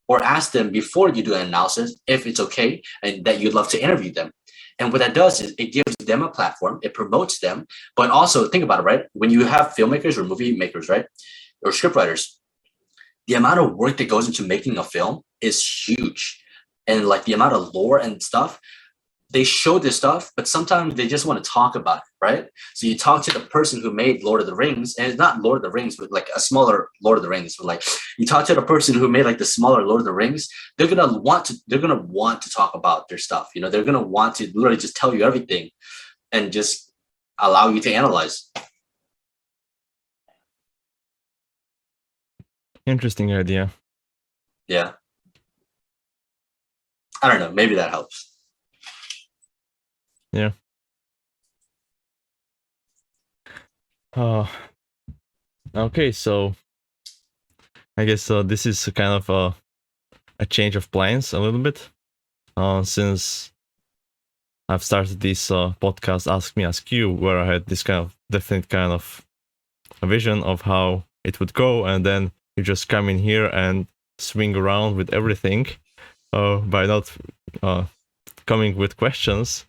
Or ask them before you do an analysis if it's okay and that you'd love to interview them. And what that does is it gives them a platform, it promotes them, but also think about it, right? When you have filmmakers or movie makers, right? Or scriptwriters, the amount of work that goes into making a film is huge. And like the amount of lore and stuff, they show this stuff, but sometimes they just want to talk about it, right? So you talk to the person who made Lord of the Rings, and it's not Lord of the Rings, but like a smaller Lord of the Rings. But like you talk to the person who made like the smaller Lord of the Rings, they're gonna want to talk about their stuff. You know, they're gonna want to literally just tell you everything and just allow you to analyze. Interesting idea. Yeah. I don't know. Maybe that helps. Yeah. Okay, so I guess this is a kind of a change of plans a little bit. Since I've started this podcast, Ask Me, Ask You, where I had this kind of definite kind of a vision of how it would go, and then you just come in here and swing around with everything by not coming with questions.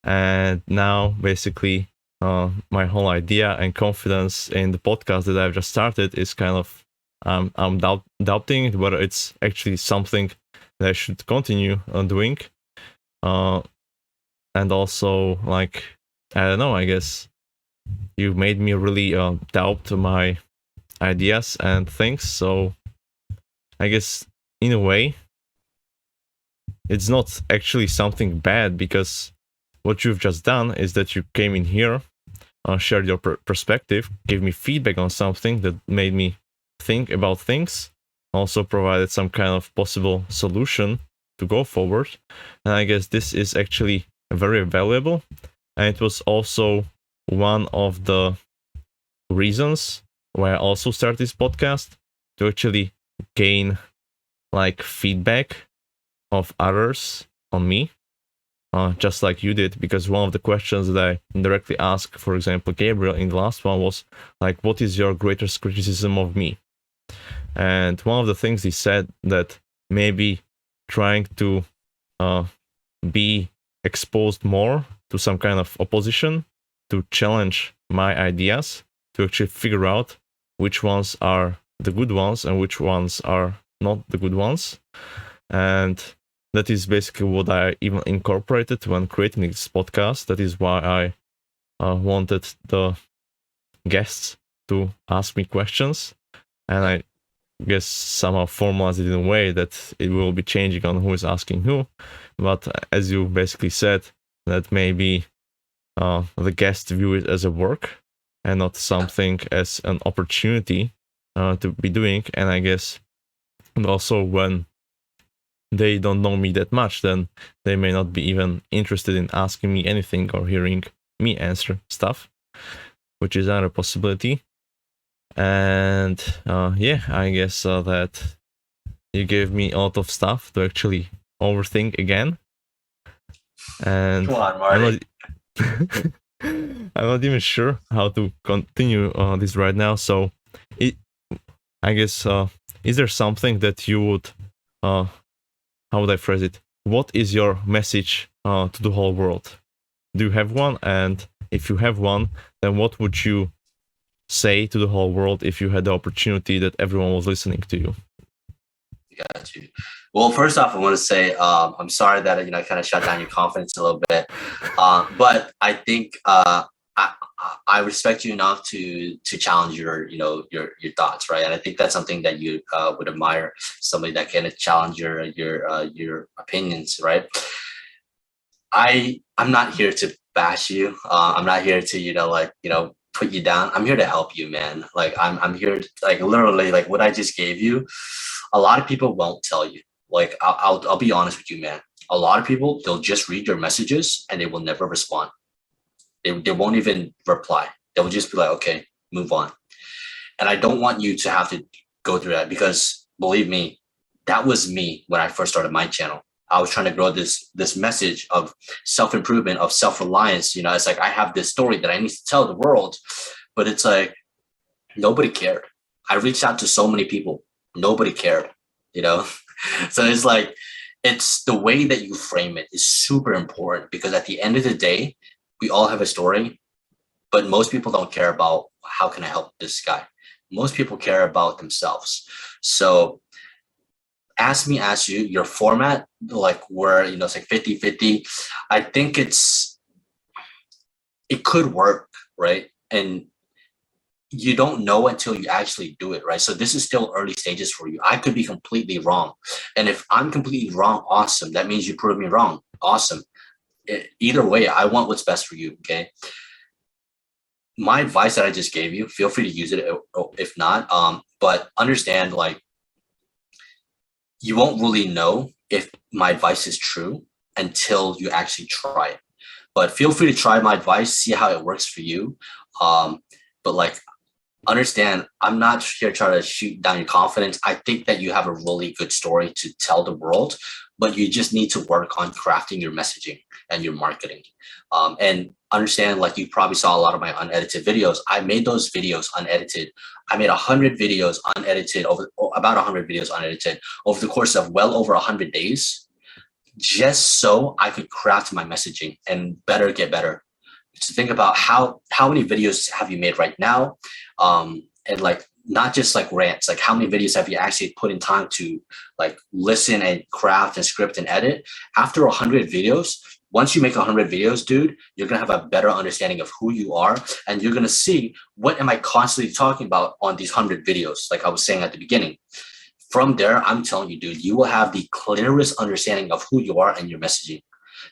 And now, basically, my whole idea and confidence in the podcast that I've just started is kind of I'm doubting whether it's actually something that I should continue on doing. And also, like, I don't know, I guess you made me really doubt my ideas and things. So I guess in a way, it's not actually something bad, because what you've just done is that you came in here, shared your perspective, gave me feedback on something that made me think about things, also provided some kind of possible solution to go forward. And I guess this is actually very valuable. And it was also one of the reasons why I also started this podcast, to actually gain like feedback of others on me, just like you did. Because one of the questions that I indirectly asked, for example, Gabriel in the last one was like, what is your greatest criticism of me? And one of the things he said that maybe trying to be exposed more to some kind of opposition, to challenge my ideas, to actually figure out which ones are the good ones and which ones are not the good ones. And that is basically what I even incorporated when creating this podcast. That is why I wanted the guests to ask me questions, and I guess somehow formalize it in a way that it will be changing on who is asking who. But as you basically said, that maybe the guests view it as a work and not something as an opportunity to be doing. And I guess also when they don't know me that much, then they may not be even interested in asking me anything or hearing me answer stuff, which is another possibility. And yeah, I guess that you gave me a lot of stuff to actually overthink again. And Come on, I'm Marty. not I'm not even sure how to continue this right now. So I guess is there something that you would how would I phrase it? What is your message to the whole world? Do you have one? And if you have one, then what would you say to the whole world if you had the opportunity that everyone was listening to you? Got you. Well, first off, I want to say I'm sorry that I kind of shut down your confidence a little bit, but I think I respect you enough to challenge your thoughts, right? And I think that's something that you would admire, somebody that can challenge your opinions, right? I'm not here to bash you. I'm not here to put you down. I'm here to help you, man. Like I'm here to, like literally like what I just gave you. A lot of people won't tell you. Like I'll be honest with you, man. A lot of people, they'll just read your messages and they will never respond. They won't even reply. They will just be like, okay, move on. And I don't want you to have to go through that, because believe me, that was me when I first started my channel. I was trying to grow this message of self-improvement, of self-reliance. It's like I have this story that I need to tell the world, but it's like nobody cared. I reached out to so many people. Nobody cared, you know? So it's like, it's the way that you frame it is super important, because at the end of the day, we all have a story, but most people don't care about how can I help this guy. Most people care about themselves. So ask you your format, like where, it's like 50-50. I think it could work, right? And you don't know until you actually do it, right? So this is still early stages for you. I could be completely wrong. And if I'm completely wrong, awesome. That means you proved me wrong. Awesome. Either way, I want what's best for you. Okay. My advice that I just gave you, feel free to use it if not. But understand, like, you won't really know if my advice is true until you actually try it. But feel free to try my advice, see how it works for you. But like, understand, I'm not here trying to shoot down your confidence. I think that you have a really good story to tell the world, but you just need to work on crafting your messaging and your marketing. And understand, like, you probably saw a lot of my unedited videos. I made those videos unedited. I made 100 videos unedited, about 100 videos unedited over the course of well over 100 days, just so I could craft my messaging and get better. To think about how many videos have you made right now, and like, not just like rants, like how many videos have you actually put in time to like listen and craft and script and edit. After 100 videos, once you make 100 videos, dude, you're gonna have a better understanding of who you are, and you're gonna see, what am I constantly talking about on these 100 videos, like I was saying at the beginning. From there, I'm telling you, dude, you will have the clearest understanding of who you are and your messaging.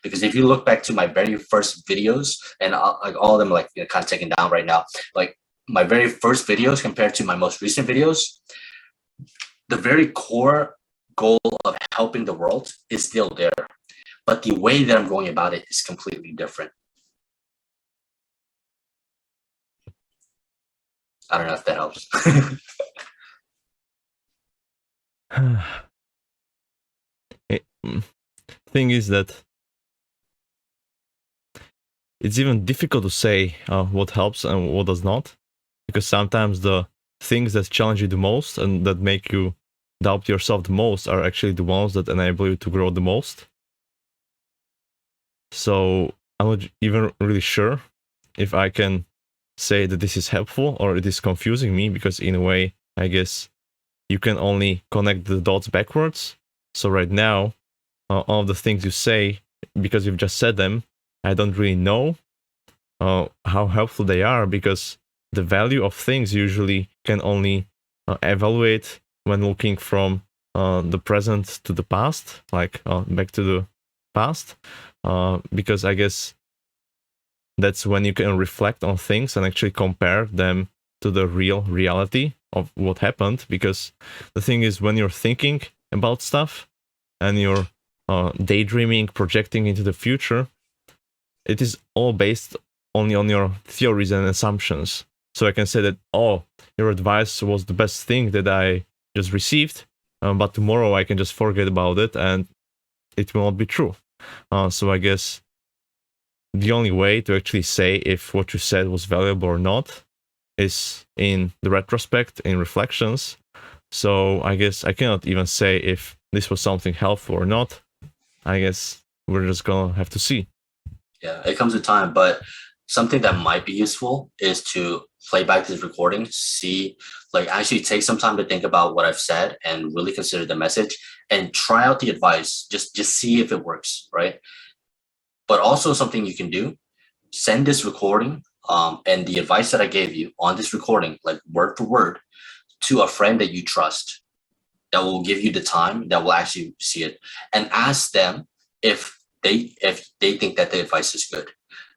Because if you look back to my very first videos, and like all of them, like, kind of taken down right now, like my very first videos compared to my most recent videos, the very core goal of helping the world is still there, but the way that I'm going about it is completely different. I don't know if that helps. Thing is that it's even difficult to say what helps and what does not, because sometimes the things that challenge you the most and that make you doubt yourself the most are actually the ones that enable you to grow the most. So I'm not even really sure if I can say that this is helpful or it is confusing me, because in a way, I guess you can only connect the dots backwards. So right now, all the things you say, because you've just said them, I don't really know how helpful they are, because the value of things usually can only evaluate when looking from the present to the past, like back to the past, because I guess that's when you can reflect on things and actually compare them to the real reality of what happened. Because the thing is, when you're thinking about stuff and you're daydreaming, projecting into the future, it is all based only on your theories and assumptions. So I can say that, oh, your advice was the best thing that I just received, but tomorrow I can just forget about it and it will not be true. So I guess the only way to actually say if what you said was valuable or not is in the retrospect, in reflections. So I guess I cannot even say if this was something helpful or not. I guess we're just gonna have to see. Yeah, it comes with time, but something that might be useful is to play back this recording, see, like, actually take some time to think about what I've said and really consider the message and try out the advice. Just see if it works, right? But also something you can do, send this recording and the advice that I gave you on this recording, like word for word, to a friend that you trust, that will give you the time, that will actually see it, and ask them if they think that the advice is good.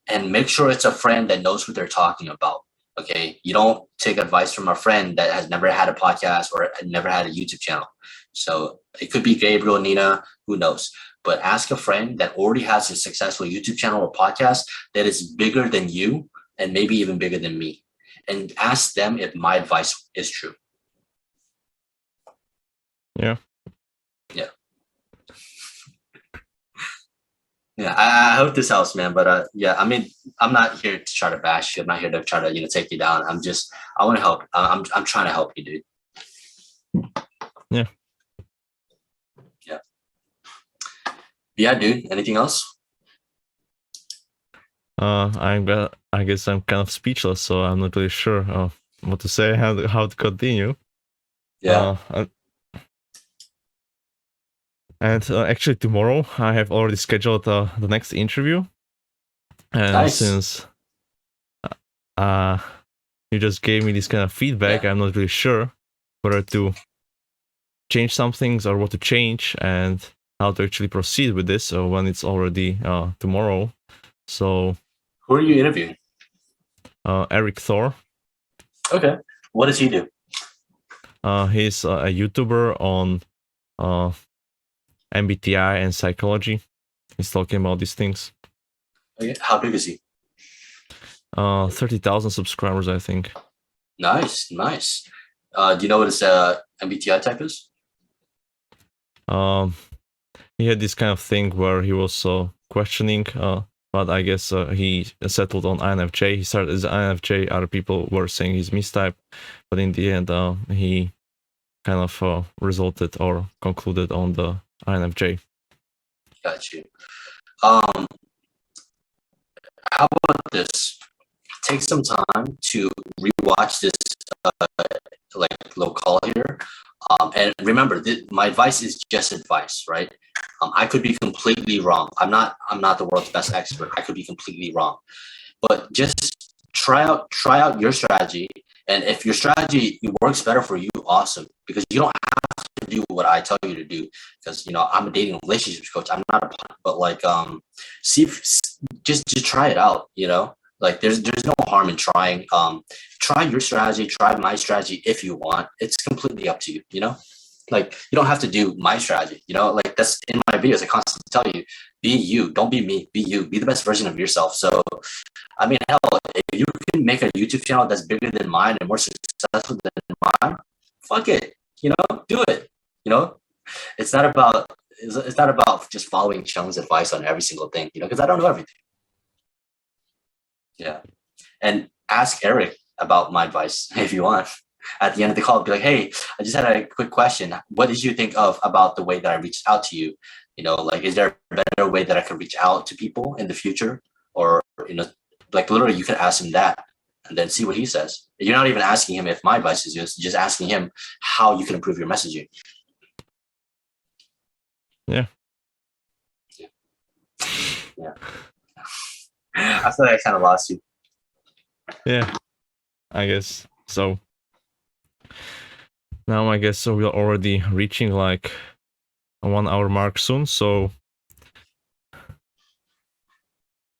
And make sure it's a friend that knows what they're talking about. Okay, you don't take advice from a friend that has never had a podcast or never had a YouTube channel. So it could be Gabriel, Nina, who knows? But ask a friend that already has a successful YouTube channel or podcast that is bigger than you and maybe even bigger than me, and ask them if my advice is true. Yeah. Yeah. Yeah, I hope this helps, man. But yeah, I mean, I'm not here to try to bash you. I'm not here to try to, take you down. I want to help. I'm trying to help you, dude. Yeah. Yeah. Yeah, dude. Anything else? I guess I'm kind of speechless, so I'm not really sure what to say, how to continue. Yeah. And actually, tomorrow I have already scheduled the next interview. And Nice. since you just gave me this kind of feedback, I'm not really sure whether to change some things or what to change and how to actually proceed with this when it's already tomorrow. So, who are you interviewing? Eric Thor. Okay. What does he do? He's a YouTuber on MBTI and psychology. He's talking about these things. Okay. How big is he? 30,000 subscribers, I think. Nice. Do you know what his MBTI type is? He had this kind of thing where he was questioning, but I guess he settled on INFJ. He started as INFJ. Other people were saying he's mistype, but in the end, he kind of resulted or concluded on the INFJ. Got you. How about this? Take some time to rewatch this like little call here. And remember, my advice is just advice, right? I could be completely wrong. I'm not the world's best expert. I could be completely wrong. But just try out your strategy. And if your strategy works better for you, awesome. Because you don't have to do what I tell you to do. Because I'm a dating relationships coach. I'm not but like see if, just try it out, Like there's no harm in trying. Try your strategy, try my strategy if you want. It's completely up to you, Like you don't have to do my strategy, like that's in my videos. I constantly tell you, be you, don't be me, be you, be the best version of yourself. So I mean, hell, if you can make a YouTube channel that's bigger than mine and more successful than mine, fuck it, do it. It's not about just following Chung's advice on every single thing, because I don't know everything. Yeah. And ask Eric about my advice if you want. At the end of the call, be like, hey, I just had a quick question. What did you think of about the way that I reached out to you? Like, is there a better way that I can reach out to people in the future? Or, like literally you can ask him that and then see what he says. You're not even asking him if my advice is just asking him how you can improve your messaging. Yeah. I feel like I kind of lost you. Yeah, I guess so. Now I guess so we're already reaching like a 1 hour mark soon. So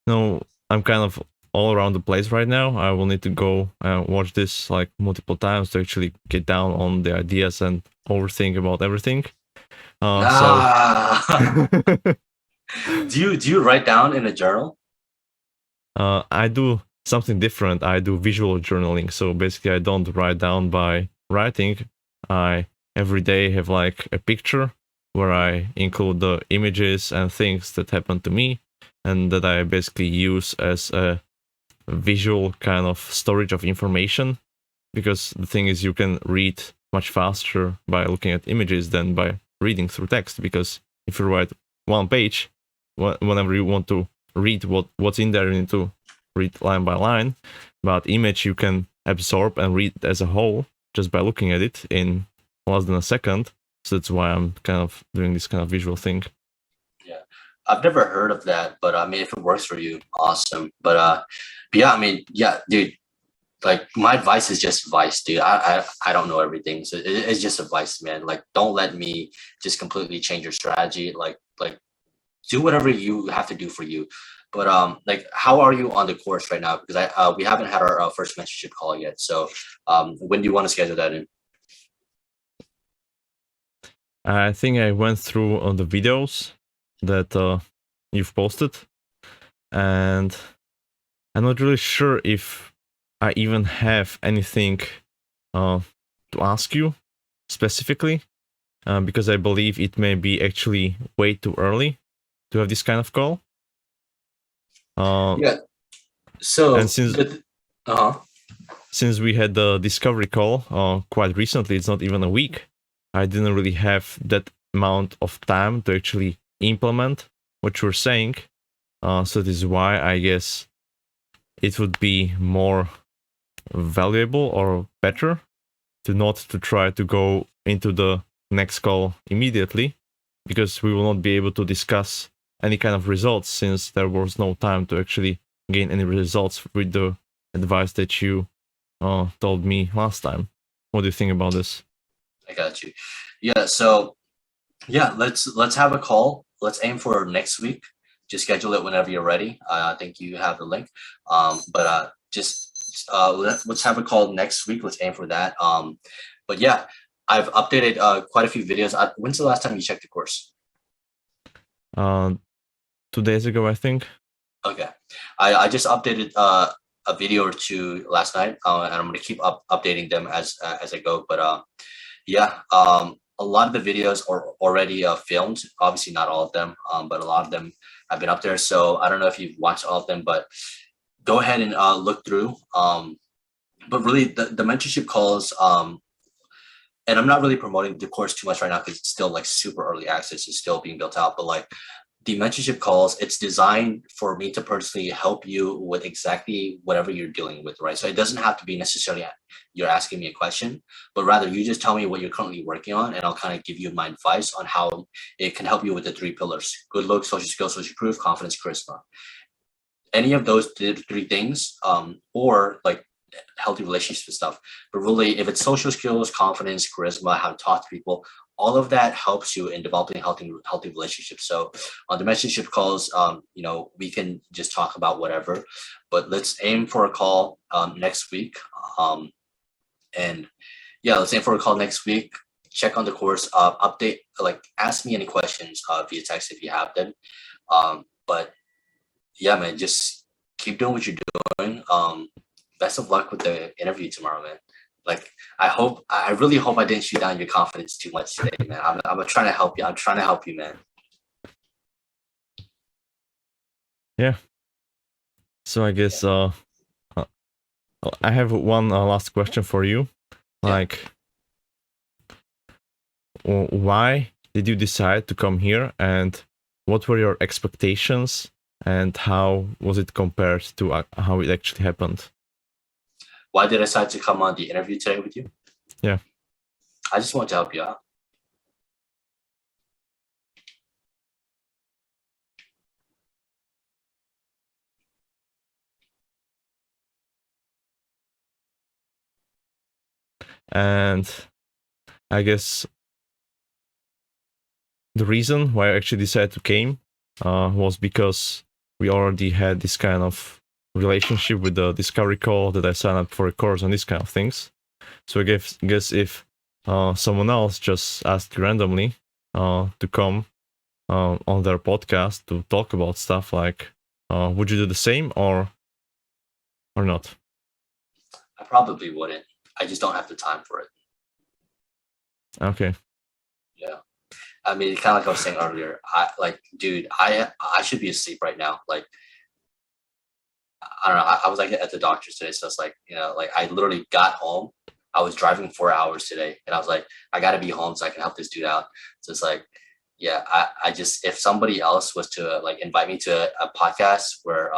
I'm kind of all around the place right now. I will need to go watch this like multiple times to actually get down on the ideas and overthink about everything. Do you write down in a journal? I do something different. I do visual journaling. So basically, I don't write down by writing. I every day have like a picture where I include the images and things that happen to me, and that I basically use as a visual kind of storage of information. Because the thing is, you can read much faster by looking at images than by reading through text. Because if you write one page, whenever you want to read what's in there, you need to read line by line. But image you can absorb and read as a whole just by looking at it in less than a second. So that's why I'm kind of doing this kind of visual thing. Yeah, I've never heard of that, but I mean, if it works for you, awesome. But yeah, I mean, yeah, dude. Like my advice is just advice, dude. I don't know everything, so it's just advice, man. Like, don't let me just completely change your strategy. Like do whatever you have to do for you. But like, how are you on the course right now? Because we haven't had our first mentorship call yet. So when do you want to schedule that in? I think I went through on the videos that you've posted, and I'm not really sure if I even have anything to ask you specifically, because I believe it may be actually way too early to have this kind of call. Yeah. So and since we had the discovery call quite recently, it's not even a week, I didn't really have that amount of time to actually implement what you're saying. So this is why I guess it would be more valuable or better to not to try to go into the next call immediately, because we will not be able to discuss any kind of results since there was no time to actually gain any results with the advice that you told me last time. What do you think about this? I got you. Yeah. So yeah, let's have a call. Let's aim for next week. Just schedule it whenever you're ready. I think you have the link. But just let's have a call next week. Let's aim for that. But yeah, I've updated quite a few videos. When's the last time you checked the course? 2 days ago, I think. Okay, I just updated a video or two last night, and I'm gonna keep updating them as I go. But yeah, a lot of the videos are already filmed. Obviously, not all of them, but a lot of them have been up there. So I don't know if you've watched all of them, but go ahead and look through. But really, the mentorship calls, and I'm not really promoting the course too much right now because it's still like super early access. It's still being built out, but like the mentorship calls, it's designed for me to personally help you with exactly whatever you're dealing with, right? So it doesn't have to be necessarily you're asking me a question, but rather you just tell me what you're currently working on, and I'll kind of give you my advice on how it can help you with the three pillars: good looks, social skills, social proof, confidence, charisma. Any of those three things, or like healthy relationships and stuff. But really, if it's social skills, confidence, charisma, how to talk to people, all of that helps you in developing healthy relationships. So on the relationship calls, we can just talk about whatever, but let's aim for a call next week. And yeah, let's aim for a call next week. Check on the course, update, like ask me any questions via text if you have them. But yeah, man, just keep doing what you're doing. Best of luck with the interview tomorrow, man. Like, I really hope I didn't shoot down your confidence too much today, man. I'm trying to help you. I'm trying to help you, man. Yeah. So I guess I have one last question for you. Like, why did you decide to come here, and what were your expectations, and how was it compared to how it actually happened? Why did I decide to come on the interview today with you? Yeah. I just want to help you out. And I guess the reason why I actually decided to came was because we already had this kind of relationship with the discovery call that I signed up for a course on these kind of things. So I guess if someone else just asked randomly to come on their podcast to talk about stuff, like would you do the same or not? I probably wouldn't. I just don't have the time for it. Okay. Yeah. I mean, kind of like I was saying earlier, I should be asleep right now. Like, I don't know. I was like at the doctor's today, so it's like, like I literally got home. I was driving 4 hours today, and I was like, I got to be home so I can help this dude out. So it's like, yeah, I just, if somebody else was to like invite me to a podcast where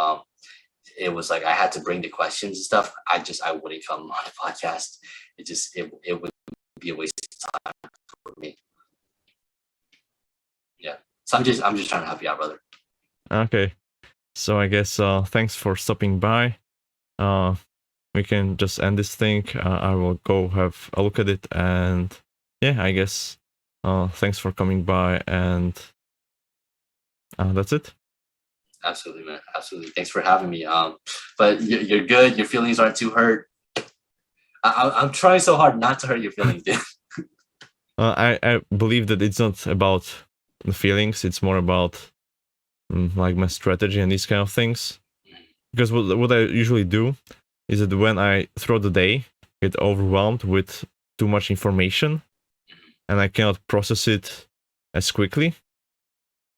it was like I had to bring the questions and stuff, I wouldn't come on the podcast. It would be a waste of time for me. Yeah. So I'm just trying to help you out, brother. Okay. So I guess thanks for stopping by. We can just end this thing. I will go have a look at it, and yeah, I guess thanks for coming by, and that's it. Absolutely, man. Absolutely. Thanks for having me. But you're good. Your feelings aren't too hurt. I'm trying so hard not to hurt your feelings, dude. I believe that it's not about the feelings. It's more about like my strategy and these kind of things. Because what I usually do is that when I throughout the day get overwhelmed with too much information and I cannot process it as quickly,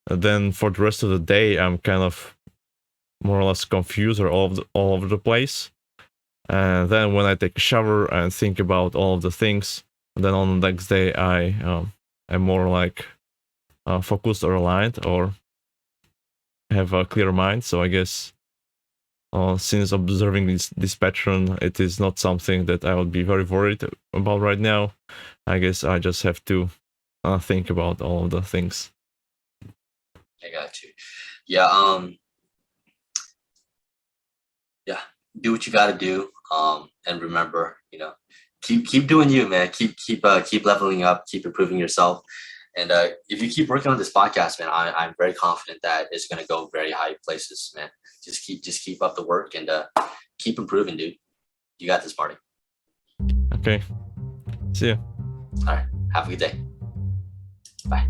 then for the rest of the day I'm kind of more or less confused or all over the place. And then when I take a shower and think about all of the things, then on the next day I am more like focused or aligned or have a clear mind. So I guess since observing this pattern, it is not something that I would be very worried about right now. I guess I just have to think about all of the things. I got you. Yeah. Yeah. Do what you got to do. And remember, keep doing you, man. Keep leveling up. Keep improving yourself. And if you keep working on this podcast, man, I'm very confident that it's gonna go very high places, man. Just keep up the work and keep improving, dude. You got this, Marty. Okay. See ya. All right. Have a good day. Bye.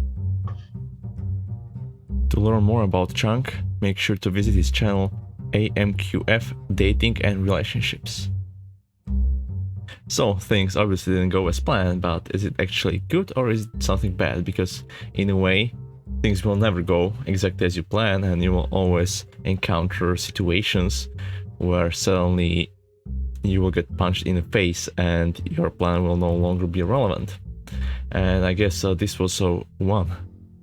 To learn more about Chung, make sure to visit his channel AMQF Dating and Relationships. So things obviously didn't go as planned, but is it actually good or is it something bad? Because in a way, things will never go exactly as you plan, and you will always encounter situations where suddenly you will get punched in the face and your plan will no longer be relevant. And I guess this was one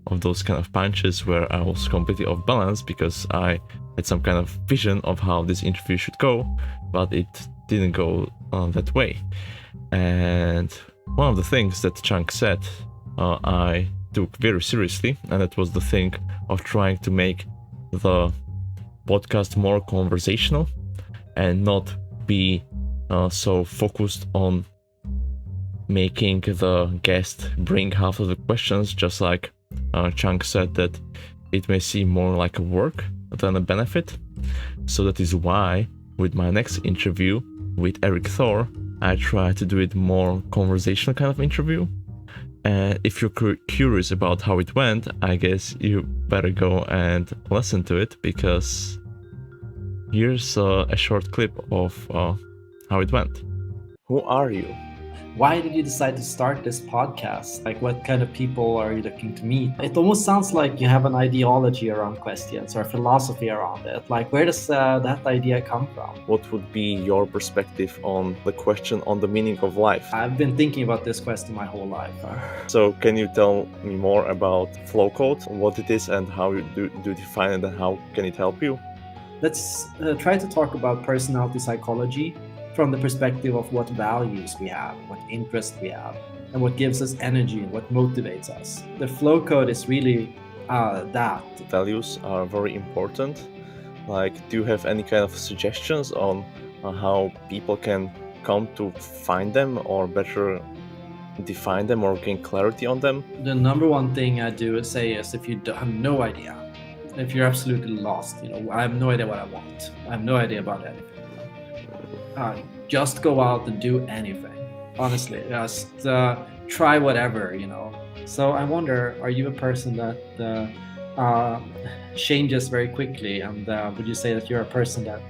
of those kind of punches where I was completely off balance, because I had some kind of vision of how this interview should go, but it didn't go that way. And one of the things that Chung said I took very seriously, and that was the thing of trying to make the podcast more conversational and not be so focused on making the guest bring half of the questions. Just like Chung said, that it may seem more like a work than a benefit. So that is why with my next interview with Eric Thor, I try to do it more conversational kind of interview. And if you're curious about how it went, I guess you better go and listen to it, because here's a short clip of how it went. Who are you? Why did you decide to start this podcast? Like, what kind of people are you looking to meet? It almost sounds like you have an ideology around questions or a philosophy around it. Like, where does that idea come from? What would be your perspective on the question on the meaning of life? I've been thinking about this question my whole life. So can you tell me more about flow code, what it is and how you do define it, and how can it help you? Let's try to talk about personality psychology from the perspective of what values we have, what interests we have, and what gives us energy and what motivates us. The flow code is really that. Values are very important. Like, do you have any kind of suggestions on how people can come to find them, or better define them, or gain clarity on them? The number one thing I do say is, if you have no idea, if you're absolutely lost, I have no idea what I want, I have no idea about anything, just go out and do anything. Honestly, just try whatever, So I wonder, are you a person that changes very quickly? And would you say that you're a person that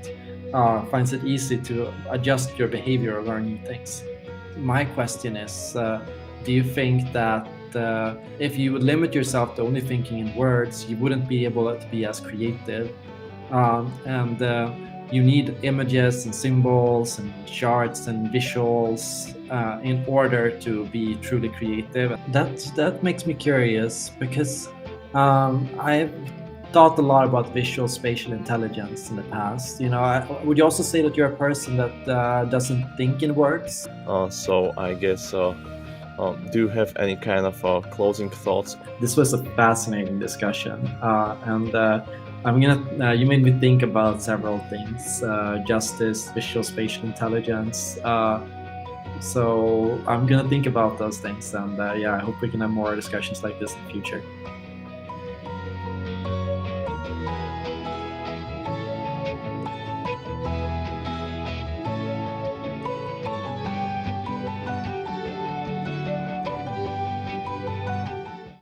finds it easy to adjust your behavior or learn new things? My question is, do you think that if you would limit yourself to only thinking in words, you wouldn't be able to be as creative? And you need images and symbols and charts and visuals in order to be truly creative. That makes me curious, because I've thought a lot about visual spatial intelligence in the past. Would you also say that you're a person that doesn't think in words? So I guess, do you have any kind of closing thoughts? This was a fascinating discussion, and you made me think about several things: justice, visual spatial intelligence. So I'm gonna think about those things, and I hope we can have more discussions like this in the future.